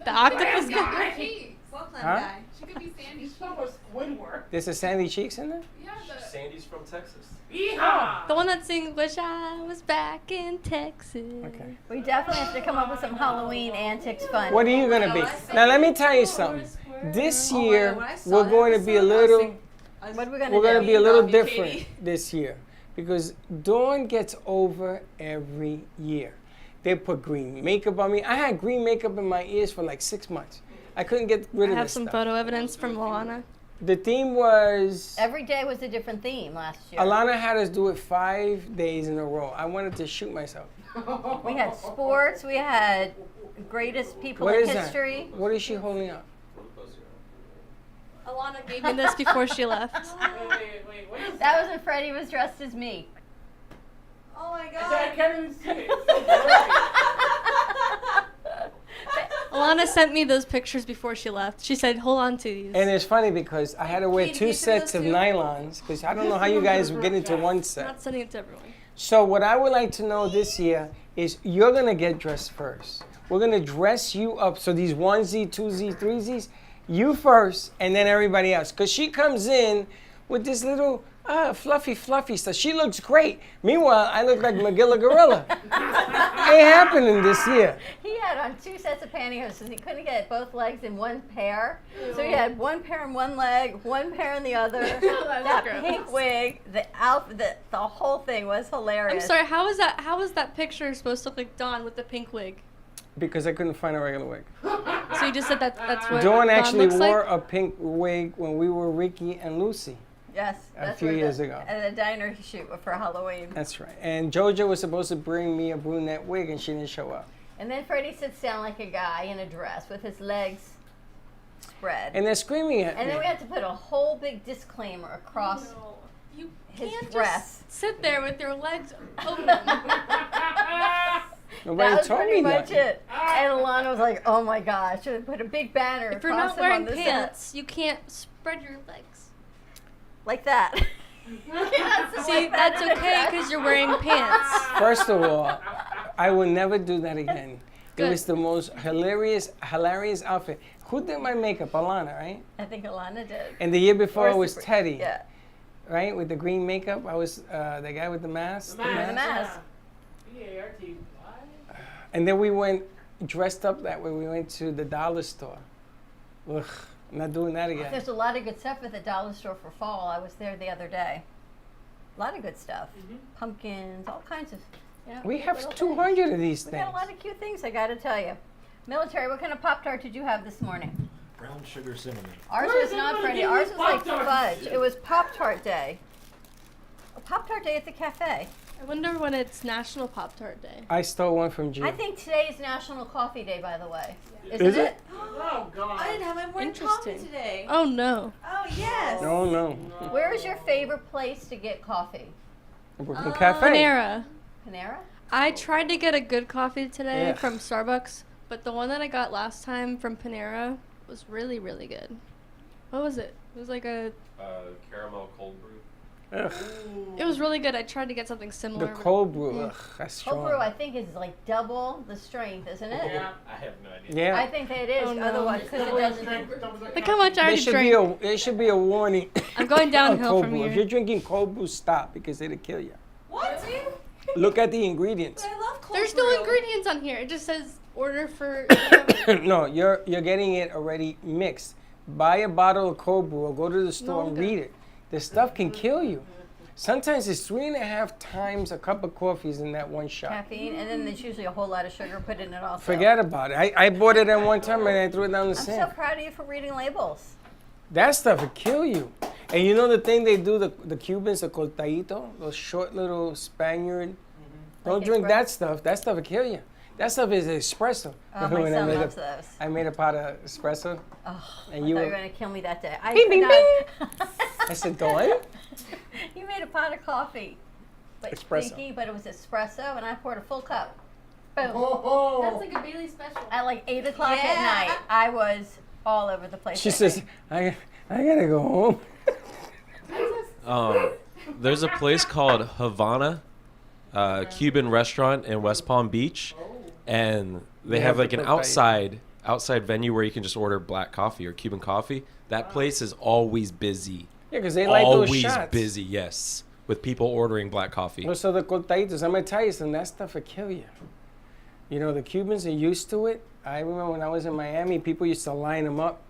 The octopus guy? Cheeks. Well, clown Huh? guy. She could be Sandy. So much Squidward. There's a Sandy Cheeks in there? Yeah, the Sandy's from Texas. Yeehaw! The one that sings "Wish I Was Back in Texas." Okay. We definitely have to come up with some Halloween antics fun. What are you going to be? Now, let me tell you something. This year, we're going to be a little... What are we going We're going to to do? be a little Love you, different Katie. this year, because Dawn gets over every year. They put green makeup on me. I had green makeup in my ears for like 6 months. I couldn't get rid I of have this some stuff. photo evidence from Luana. The theme was... Every day was a different theme last year. Alana had us do it 5 days in a row. I wanted to shoot myself. We had sports. We had greatest people What in is that? history. What is she holding up? Alana gave me this before she left. Wait, what is That was when Freddie was dressed as me. Oh my I God. can't even see it. It's so blurry. Alana sent me those pictures before she left. She said, hold on to these. And it's funny because I had to wear Katie, 2 can you send sets those of too? nylons, because I don't know how you guys would get into one I'm set. not sending it to everyone. So what I would like to know this year is you're going to get dressed first. We're going to dress you up. So these 1Z, 2Z, 3Zs, you first and then everybody else. Because she comes in with this little fluffy stuff. She looks great. Meanwhile, I look like Magilla Gorilla. Ain't happening this year. He had on 2 sets of pantyhose because he couldn't get both legs in one pair. So he had one pair in one leg, one pair in the other. That gross. pink wig, the outfit, the whole thing was I'm hilarious. sorry, how is that picture supposed to look like Dawn with the pink wig? Because I couldn't find a regular wig. So you just said that's what Dawn actually looks wore like? a pink wig when we were Ricky and Lucy. Yes, A that's few what years the- ago. At a diner shoot for Halloween. That's right. And JoJo was supposed to bring me a brunette wig and she didn't show up. And then Freddie sits down like a guy in a dress with his legs spread. And they're screaming at And me. then we had to put a whole big disclaimer across No. You his can't dress. just sit there with your legs open. Nobody That was told pretty me much that. it. And Alana was like, oh my gosh, should have put a big banner If you're across not him wearing on the set. pants, you can't spread your legs. Like that. See, that's okay because you're wearing pants. First of all, I will never do that again. It Good. was the most hilarious outfit. Who did my makeup? Alana, right? I think Alana did. And the year before Or it was Super- Teddy, Yeah. right? With the green makeup. I was the guy with the mask. The mask. B-A-R-T. And then we went dressed up that way. We went to the dollar store. Ugh, I'm not doing that again. There's a lot of good stuff at the dollar store for fall. I was there the other day. A lot of good stuff. Pumpkins, all kinds of. You know, We have little 200 of these things. We things. got a lot of cute things, I got to tell you. Military, what kind of Pop-Tart did you have this morning? Brown sugar cinnamon. Ours Where was is not everybody Freddie. getting Ours these was like Pop-Tarts? fudge. It was Pop-Tart Day. A Pop-Tart Day at the cafe. I wonder when it's National Pop-Tart Day. I stole one from G. I think today is National Coffee Day, by the way. Is Isn't it? Oh, God. I didn't have my morning coffee Interesting. today. Oh no. Oh yes. No, no. Where is your favorite place to get coffee? Brooklyn Cafe. Panera. Panera? I tried to get a good coffee today Ugh. from Starbucks, but the one that I got last time from Panera was really, really good. What was it? It was like a Caramel cold brew. Ugh. It was really good. I tried to get something similar. The but- cold brew. Ugh, that's strong. Cold brew, I think, is like double the strength, isn't it? Yeah. I have no idea. Yeah. I think that it is. Oh, no. Otherwise, because it doesn't. Look how much I There already should drank. be a should be a warning. I'm going on downhill cold from brew. If here. you're drinking cold brew, stop because it'll kill you. What? Look at the ingredients. I love cold There's brew. no ingredients on here. It just says order for. No, you're getting it already mixed. Buy a bottle of cold brew or go to the store and okay. read it. The stuff can kill you. Sometimes it's 3.5 times a cup of coffee is in that one shot. Caffeine, and then there's usually a whole lot of sugar put in it also. Forget about it. I bought it at one time and I threw it down the I'm sink. so proud of you for reading labels. That stuff will kill you. And you know the thing they do, the Cubans, the cortadito, those short little Spaniard. Don't Like drink espresso? that stuff. That stuff will kill you. That stuff is espresso. Oh, my When I son made loves a, those. I made a pot of espresso. Oh, And I you thought were- you were going to kill me that day. I Bing, could bing, not. I said, go on. You made a pot of coffee. But Espresso. stinky, but it was espresso, and I poured a full cup. Boom. That's like a Bailey special. At like 8 o'clock Yeah. at night, I was all over the place. She that says, day. I gotta go home. There's a place called Havana, Cuban restaurant in West Palm Beach, and they have like an outside venue where you can just order black coffee or Cuban coffee. That place is always busy. Yeah, because they like those Always shots. busy, yes, with people ordering black coffee. Well, so the cortaditos, I'm gonna tell you something, that stuff will kill you. You know, the Cubans are used to it. I remember when I was in Miami, people used to line them up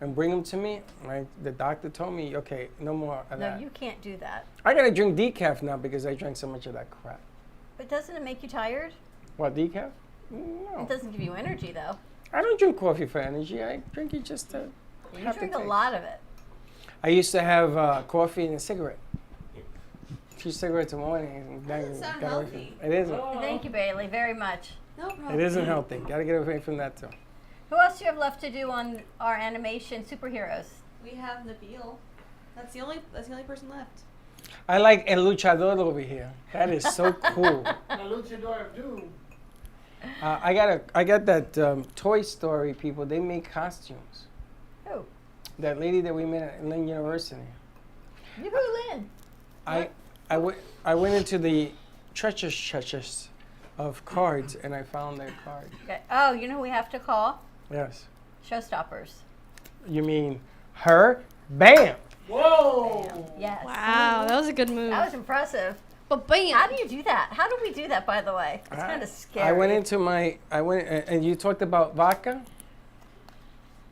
and bring them to me. Like the doctor told me, okay, no more of No, that. you can't do that. I gotta drink decaf now because I drank so much of that crap. But doesn't it make you tired? What, decaf? No. It doesn't give you energy, though. I don't drink coffee for energy. I drink it just to You have the drink a taste. lot of it. I used to have coffee and a cigarette. 2 cigarettes a morning. And Doesn't sound got away from healthy. it. It isn't. Thank you, Bailey, very much. No problem. It isn't healthy. Gotta get away from that too. Who else do you have left to do on our animation superheroes? We have Nabil. That's the only person left. I like El Luchador over here. That is so cool. The Luchador of Doom. I got that Toy Story people. They make costumes. Who? That lady that we met at Lynn University. Yoo-hoo, Lynn. I went into the treasures of cards and I found that card. Okay. Oh, you know who we have to call? Yes. Showstoppers. You mean her? Bam! Whoa! Yes. Wow, that was a good move. That was impressive. But bam! How do you do that? How do we do that, by the way? It's kind of scary. I went into and you talked about vodka,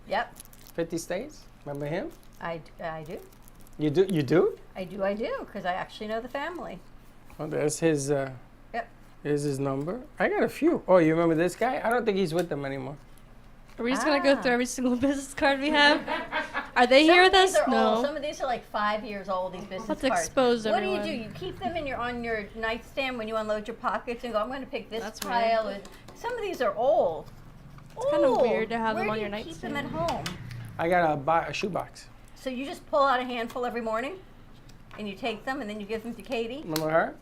Yep. 50 States. Remember him? I do. You do? I do, because I actually know the family. Oh, there's his. Yep. Here's his number. I got a few. Oh, you remember this guy? I don't think he's with them anymore. Are we just gonna go Ah. through every single business card we have? Are they Some here of with these us? are old. No. Some of these are like 5 years old, these business Let's cards. expose What everyone. do? You keep them on your nightstand when you unload your pockets and go, I'm going to pick this That's pile. And some of these are old. It's kinda weird to have Where them on do your you keep them at nightstand. home? I got a shoebox. So you just pull out a handful every morning and you take them and then you give them to Katie? Remember her?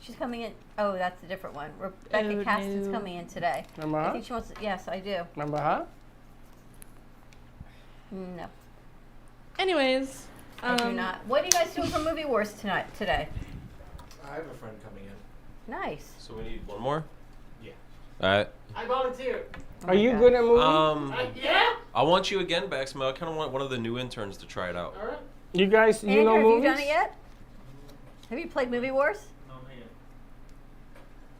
She's coming in. Oh, that's a different one. Rebecca Oh, Caston's no. coming in today. Remember I her? think she wants to, yes, I do. Remember her? No, Anyways, I do not. What are you guys doing for Movie Wars today? I have a friend coming in. Nice. So we need one more. Yeah. All right. I volunteer. Are you good at movies? Yeah? I want you again, Baxmo. I kind of want one of the new interns to try it out. All right. You guys, you Andrew, know have movies? you done it yet? Have you played Movie Wars? No, man.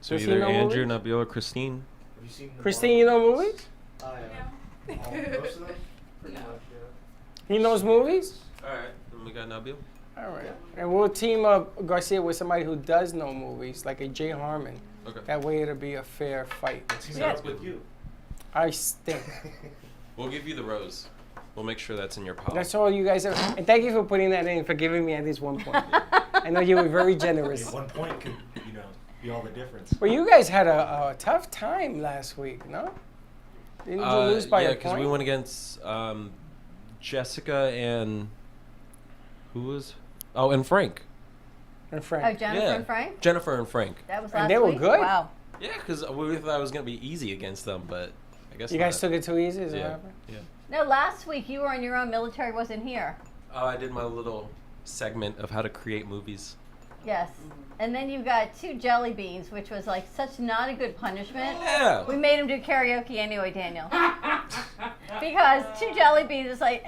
So Does he either know Andrew, movies? Nabil, or Christine. Have you seen the Christine, you know movies? Marvel? Yeah. Most of them? Pretty much, yeah. He knows movies? All right. Then we got Nabil. All right. And we'll team up Garcia with somebody who does know movies, like a Jay Harmon. Okay. That way it'll be a fair fight. Sounds good. You. I stink. We'll give you the rose. We'll make sure that's in your pile. That's all you guys have. And thank you for putting that in, for giving me at least 1 point. I know you were very generous. 1 point could, be all the difference. Well, you guys had a tough time last week, no? Didn't you lose by yeah, a because point? we went against Jessica and who was? Oh, and Frank. And Oh, Frank. Jennifer Yeah. and Frank? Jennifer and Frank. That was And last they were week? good? Wow. Yeah, because we thought it was gonna be easy against them, but I guess You guys not. took it too easy, is that what Yeah. happened? Yeah. No, last week you were on your own. Military wasn't here. Oh, I did my little segment of how to create movies. Yes. And then you got 2 jelly beans, which was like such not a good punishment. Yeah. We made him do karaoke anyway, Daniel. Because 2 jelly beans is like,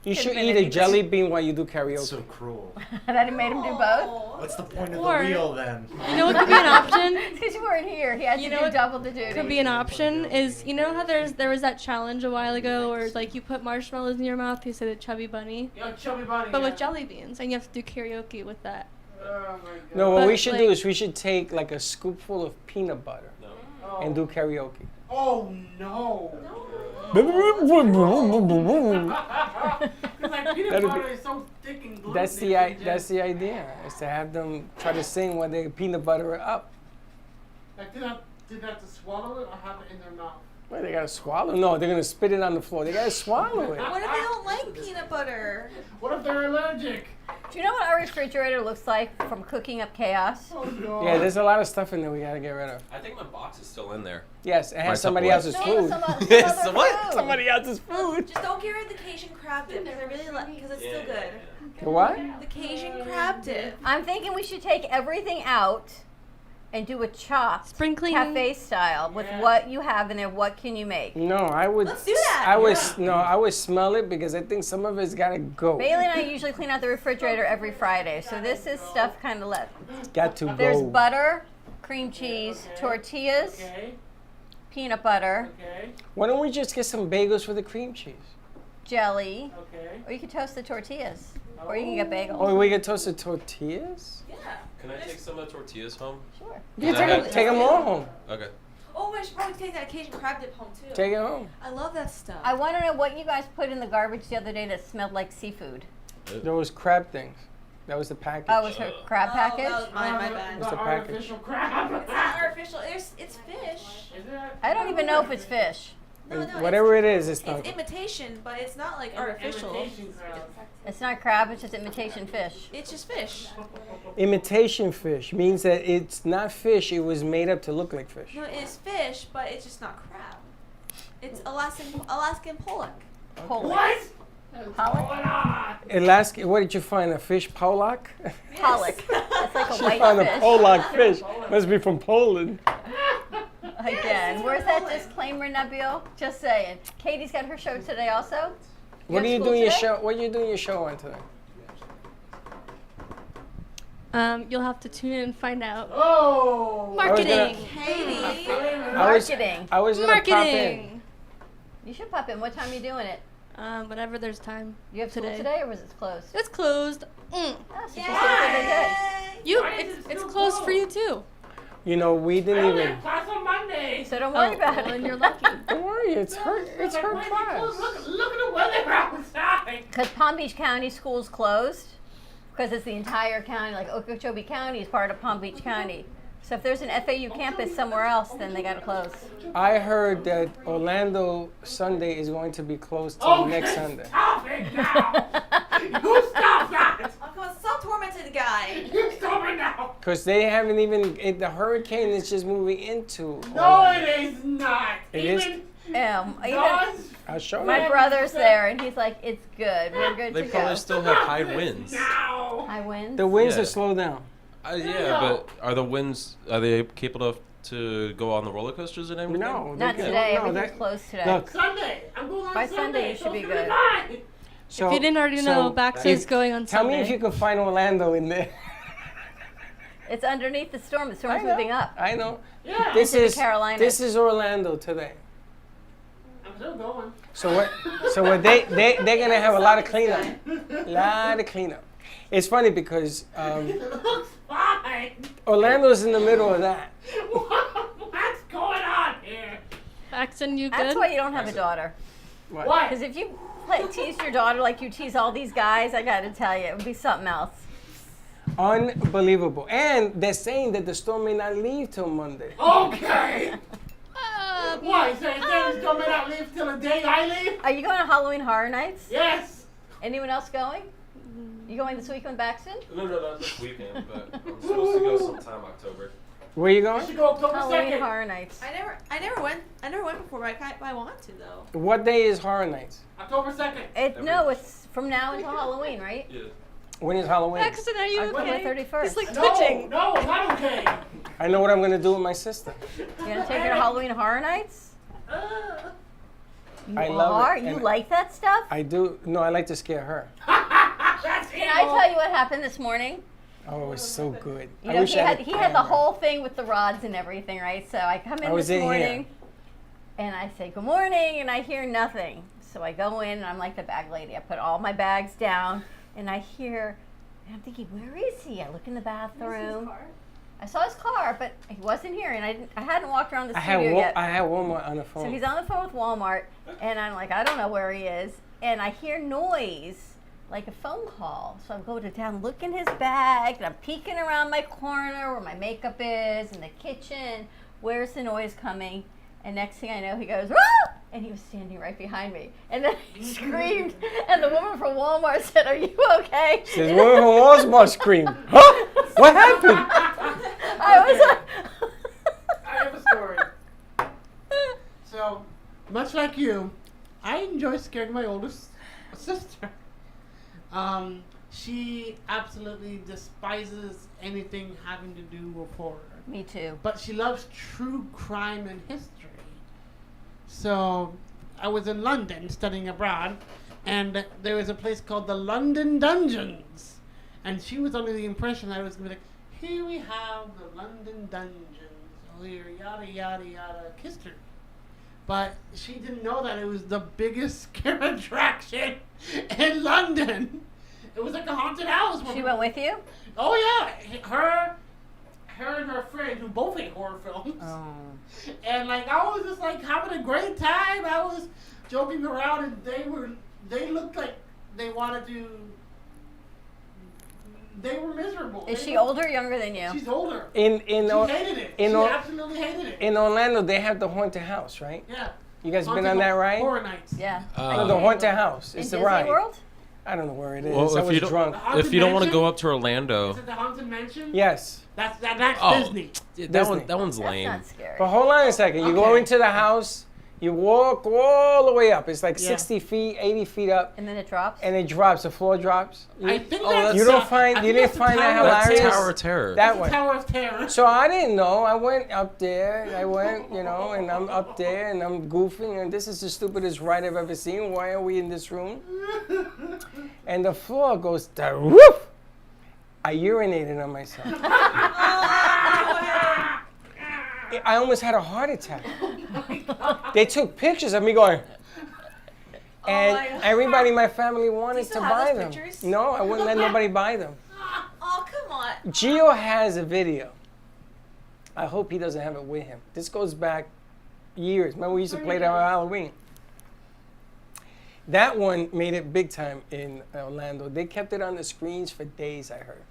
You should eat a jelly bean while you do karaoke. So cruel. And then he made him do both. What's the point of Or- the wheel then? You know what could be an option? Because you weren't here. He had You to know do what double the duty. Could be an option is, you know how there was that challenge a while ago where like you put marshmallows in your mouth, you said a chubby bunny, Yo, chubby bunny. but yeah. with jelly beans, and you have to do karaoke with that. Oh my god. No, what But, we should do like- is we should take like a scoopful of peanut butter Oh. and do karaoke. Oh no. Because like peanut That'd butter be- is so thick and glutinous. That's that's the idea. Is to have them try to sing when they peanut butter it up. Like, did they have to swallow it or have it in their mouth? Well, they gotta swallow. No, they're gonna spit it on the floor. They gotta swallow it. What if they don't like peanut butter? What if they're allergic? Do you know what our refrigerator looks like from cooking up chaos? Oh no. Yeah, there's a lot of stuff in there we gotta get rid of. I think my box is still in there. Yes, it My has somebody Tupperware. else's No, food. some other So what? food. Somebody else's food. Just don't get rid of the Cajun crab dip because I really like because it's still good. The what? The Cajun crab dip. I'm thinking we should take everything out and do a chopped Sprinkling. cafe style with Yeah. what you have in there. What can you make? No, I would. Let's do that. I would smell it because I think some of it's gotta go. Bailey and I usually clean out the refrigerator every Friday, so this is stuff kind of left. Got to There's go. butter, cream cheese, tortillas, Okay. peanut butter, Okay. Why don't we just get some bagels for the cream cheese? jelly, Okay. or you can toast the tortillas, or you can get bagels. Oh, we get toasted tortillas? Yeah. Can I take some of the tortillas home? Sure. You Does that can have- take them all home. Okay. Oh, I should probably take that Cajun crab dip home too. Take it home. I love that stuff. I want to know what you guys put in the garbage the other day that smelled like seafood. There was crab things. That was the package. Oh, it was her crab Oh, package? that was my bad. What's The the package? artificial crab. It's not artificial. It's fish. Is it? I don't even know if it's fish. No, Whatever it is, it's It's not. imitation, but it's not like artificial. Imitation crab. It's not crab, it's just imitation fish. It's just fish. Imitation fish means that it's not fish. It was made up to look like fish. No, it's fish, but it's just not crab. It's Alaskan pollock. Pollock. What? Pollock? Going on? Alaska. What did you find? A fish pollock? Pollock. It's like a She white found a fish. pollock fish. Must be from Poland. Again. Where's that disclaimer, Nabil? Just saying. Katie's got her show today also. What have are you school doing your today? show? What are you doing your show on today? You'll have to tune in and find out. Oh. Marketing. Katie. Marketing. I was gonna pop in. Marketing. You should pop in. What time are you doing it? Whenever there's time. You have school Today. today or was it closed? It's closed. Oh, so she's gonna put it You, Why is it's it still closed for closed? you too. You know, we I didn't only even. have class on Monday. good. So don't worry about well, it. then you're lucky. Don't worry, it's her. It's her Why is it class. closed? Look at the weather outside. Because Palm Beach County school's closed. Because it's the entire county. Like Okeechobee County is part of Palm Beach County. So if there's an FAU campus somewhere else, then they gotta close. I heard that Orlando Sunday is going to be closed till next Sunday. Stop it now. You stop that. Oh, come on, stop tormenting the guy. You stop it now. Because they haven't even. The hurricane is just moving into. No, Orlando. it is not. It is? Even Even Jaws. I'll show my you. brother's there, and he's like, "It's good. We're good They to probably go." still have high winds. Now. High winds. The winds Yeah. are slowed down. Yeah, but are the winds? Are they capable to go on the roller coasters and everything? No, Not they today. can't. No, Everything's that- closed today. Look, Sunday. I'm going on By Sunday. Sunday, you should so be it's gonna good. fine. so, If you didn't already know, Baxter's going on Tell Sunday. me if you can find Orlando in there. It's underneath the storm. The I storm's know. moving up. I know. Yeah. This Into the is Carolinas. this is Orlando today. I'm still going. So what they're gonna have a lot of cleanup. Lot of cleanup. It's funny because It looks fine. Orlando's in the middle of that. What's going on here? Paxton, you good? That's why you don't have a daughter. What? Because if you tease your daughter like you tease all these guys, I gotta tell you, it would be something else. Unbelievable. And they're saying that the storm may not leave till Monday. Okay. Why? So Dennis coming out leave till the day I leave? Are you going to Halloween Horror Nights? Yes. Anyone else going? You going this weekend, Baxton? No, not this weekend, but I'm supposed to go sometime October. Where you We going? should go October Halloween 2nd. Horror Nights. I never went before, but I want to though. What day is Horror Nights? October 2nd. No, it's from now until Halloween, right? Yeah. When is Halloween? Paxton, are you October okay? 31st. He's like No, twitching. no, I'm not okay. I know what I'm gonna do with my sister. You gonna take her to Halloween Horror Nights? You I love are? it, You and like that stuff? I do. No, I like to scare her. Can I tell you what happened this morning? Oh, it was so good. You I know, wish he I had the camera. whole thing with the rods and everything, right? So I come in I was this in here. morning and I say, good morning, and I hear nothing. So I go in and I'm like the bag lady. I put all my bags down and I hear, and I'm thinking, where is he? I look in the bathroom. I saw his car, but he wasn't here, and I hadn't walked around the studio yet. I had Walmart on the phone. So he's on the phone with Walmart, and I'm like, I don't know where he is. And I hear noise, like a phone call. So I'm going down, look in his bag, and I'm peeking around my corner where my makeup is, in the kitchen. Where's the noise coming? And next thing I know, he goes, "Ah!" And he was standing right behind me. And then he screamed, and the woman from Walmart said, are you okay? This woman from Walmart screamed, huh? What happened? I was like, I have a story. So, much like you, I enjoy scaring my oldest sister. She absolutely despises anything having to do with horror. Me too. But she loves true crime and history. So, I was in London studying abroad, and there was a place called the London Dungeons. And she was under the impression that I was going to be like, here we have the London Dungeons, here, yada, yada, yada, kissed her. But she didn't know that it was the biggest scare attraction in London. It was like a haunted house. She went with you? Oh, yeah. Her and her friend, who both hate horror films. Oh. And, like, I was just, like, having a great time. I was joking around, and they looked like they wanted to... They were miserable. Is she older or younger than you? She's older. She hated it. She absolutely hated it. In Orlando, they have the haunted house, right? Yeah. You guys been on that ride? Horror Nights. Yeah. No, the haunted house. It's In the Disney ride. World? I don't know where it is. Well, I was drunk. if you don't want to go up to Orlando, Is it the Haunted Mansion? Yes. That's Oh. Disney. that one's lame. That's not scary. But hold on a second. You go Okay. into the house, you walk all the way up. It's like Yeah. 60 feet, 80 feet up, And then it drops? and it drops. The floor drops. I think Oh, that's... You don't I find think you didn't that's the find that Tower of That's hilarious. Tower of Terror. That The one. Tower of Terror. So I didn't know. I went up there. I went, and I'm up there, and I'm goofing, and this is the stupidest ride I've ever seen. Why are we in this room? And the floor goes to woof. I urinated on myself. I almost had a heart attack. They took pictures of me going, and my God. everybody in my family wanted still to have buy those them. pictures? No, I wouldn't let nobody buy them. Oh, come on. Gio has a video. I hope he doesn't have it with him. This goes back years. Remember we used to play that on Halloween? That one made it big time in Orlando. They kept it on the screens for days, I heard.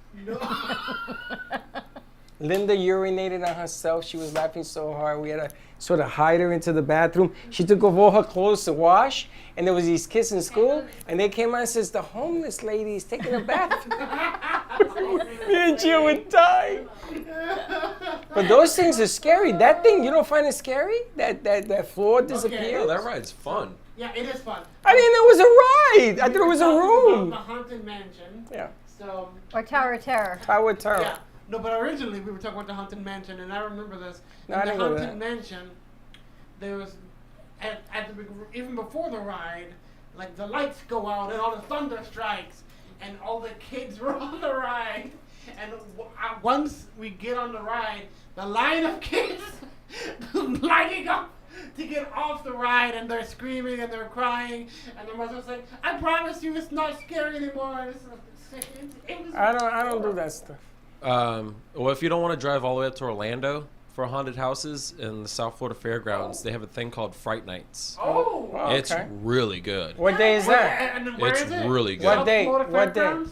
Linda urinated on herself. She was laughing so hard. We had to sort of hide her into the bathroom. She took off all her clothes to wash, and there was these kids in school, and they came out and says, the homeless lady is taking a bath. Me and Gio would die. But those things are scary. That thing, you don't find it scary? That floor disappears? Yeah, that ride's fun. Yeah, it is fun. I didn't know it was a ride. I thought it was a room. The Haunted Mansion. Yeah. So... Or Tower of Terror? Tower of Terror. Yeah. No, but originally we were talking about the Haunted Mansion, and I remember this. No, In I the didn't go to Haunted that. Mansion, there was, even before the ride, like the lights go out and all the thunder strikes, and all the kids were on the ride. And once we get on the ride, the line of kids lining up to get off the ride, and they're screaming and they're crying, and the mother's like, "I promise you, it's not scary anymore." It was I don't do that stuff. Well, if you don't want to drive all the way up to Orlando for haunted houses in the South Florida Fairgrounds, they have a thing called Fright Nights. Oh, Oh, It's okay. really good. What day is that? And where It's is it? really good. What day? Florida What day? Fairgrounds?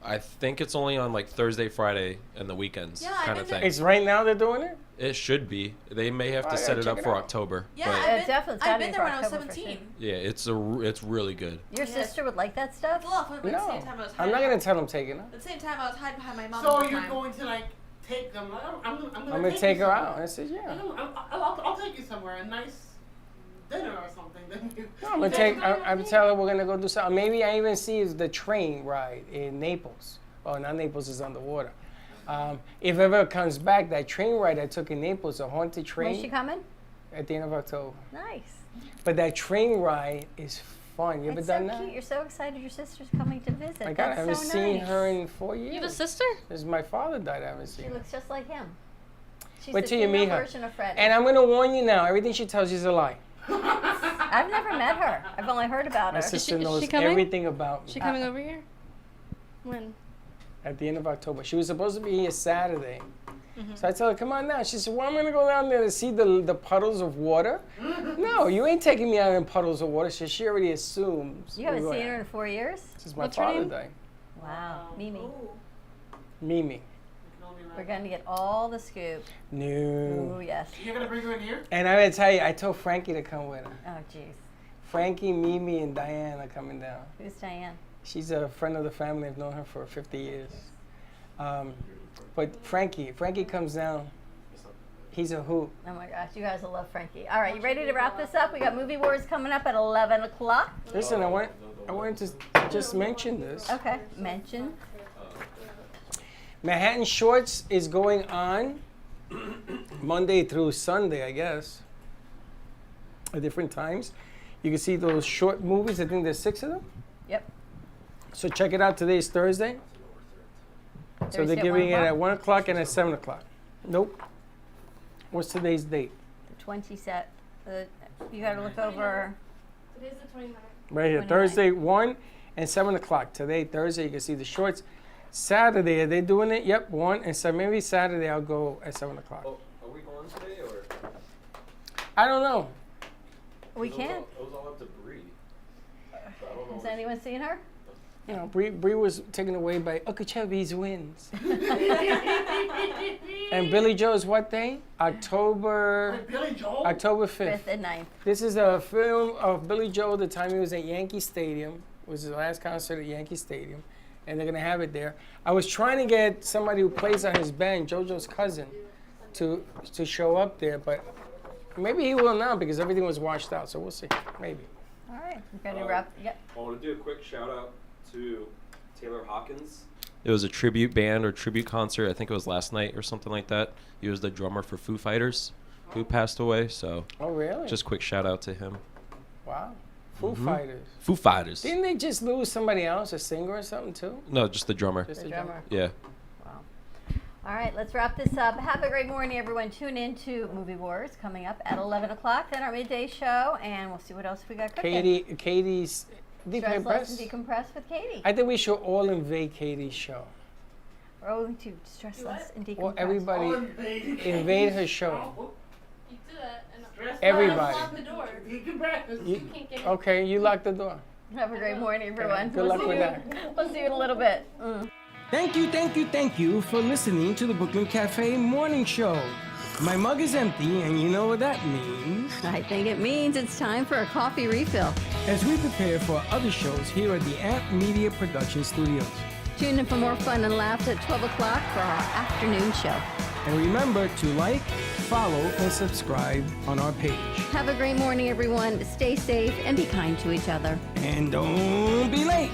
I think it's only on like Thursday, Friday, and the weekends Yeah, I've kind of been thing. It's right now they're doing it? It should be. They may have Oh, to yeah, set it check up it for out. October. Yeah, but It definitely I've gotta been be there when for I was October for 17. yeah, it's really good. Your sister would like that stuff? Well, but at the No. same time, I was I'm not hiding. going to tell them take it. At the same time, I was hiding behind my mom. So all the you're time. going to like take them? I'm I'm going to take her out. I said, yeah. I'll take you somewhere, a nice dinner or something. No, I'm gonna take. I'm tell her we're gonna go do something. Maybe I even see is the train ride in Naples. Oh, not Naples is underwater. If ever it comes back, that train ride I took in Naples, a haunted train. When's she coming? At the end of October. Nice. But that train ride is fun. You ever It's done so that? cute. You're so excited your sister's coming to visit. My God, That's I haven't so seen nice. her in 4 years. You have a sister? This is my father died. I haven't seen She her. looks just like him. She's Wait the till you female meet her. version of Freddie. And I'm gonna warn you now. Everything she tells you is a lie. I've never met her. I've only heard about My her. sister is knows she coming? everything about me. She coming over here? When? At the end of October. She was supposed to be here Saturday. Mm-hmm. So I tell her, come on now. She said, well, I'm going to go down there to see the puddles of water. No, you ain't taking me out in puddles of water. So she already assumes. You haven't we're seen going her in 4 years? Since my What's her father name? died. Wow. Mimi. Mimi. We're going to get all the scoop. No. Ooh, yes. You're gonna bring her in here? And I'm going to tell you, I told Frankie to come with her. Oh, jeez. Frankie, Mimi, and Diane are coming down. Who's Diane? She's a friend of the family. I've known her for 50 years. But Frankie comes down. He's a hoot. Oh my gosh, you guys will love Frankie. All right, you ready to wrap this up? We got Movie Wars coming up at 11 o'clock. Listen, I wanted to just mention this. Okay, mention. Manhattan Shorts is going on Monday through Sunday, I guess, at different times. You can see those short movies. I think there's 6 of them. Yep. So check it out. Today is Thursday. So Thursday they're at giving 1 it at o'clock? 1 o'clock and at 7 o'clock. Nope. What's today's date? The 20 set. You got to look over. Today's the 29th. Right here. 29. Thursday, 1 and 7 o'clock. Today, Thursday, you can see the shorts. Saturday, are they doing it? Yep, 1 and 7. Maybe Saturday I'll go at 7 o'clock. Oh, are we going today or? I don't know. We can. It was all up to Bree. Has anyone seen her? You know, Bree was taken away by Okeechobee wins. And Billy Joe's what day? October Billy Joel? October 5th. 5th and 9th. This is a film of Billy Joel the time he was at Yankee Stadium. It was his last concert at Yankee Stadium. And they're going to have it there. I was trying to get somebody who plays on his band, JoJo's cousin, to show up there, but maybe he will now because everything was washed out. So we'll see. Maybe. All right, we're going to wrap. Yep. I want to do a quick shout out to Taylor Hawkins. It was a tribute band or tribute concert. I think it was last night or something like that. He was the drummer for Foo Fighters, who passed away. So, Oh, really? just quick shout out to him. Wow. Foo Fighters. Foo Fighters. Didn't they just lose somebody else, a singer or something too? No, just the drummer. Just The a drummer. Yeah. All right, let's wrap this up. Have a great morning, everyone. Tune in to Movie Wars coming up at 11 o'clock, then our midday show, and we'll see what else we got cooking. Katie's Stress less decompress. and decompress with Katie. I think we should all invade Katie's show. We're going to stress less and decompress. Or everybody invade her show. You do that and Everybody. lock the door. You- can't get in. okay, you lock the door. Have a great morning, everyone. Good luck see with you. that. We'll see you in a little bit. Thank you for listening to the Brooklyn Cafe Morning Show. My mug is empty, and you know what that means. I think it means it's time for a coffee refill. As we prepare for other shows here at the Amp Media Production Studios. Tune in for more fun and laughs at 12 o'clock for our afternoon show. And remember to like, follow, and subscribe on our page. Have a great morning, everyone. Stay safe and be kind to each other. And don't be late.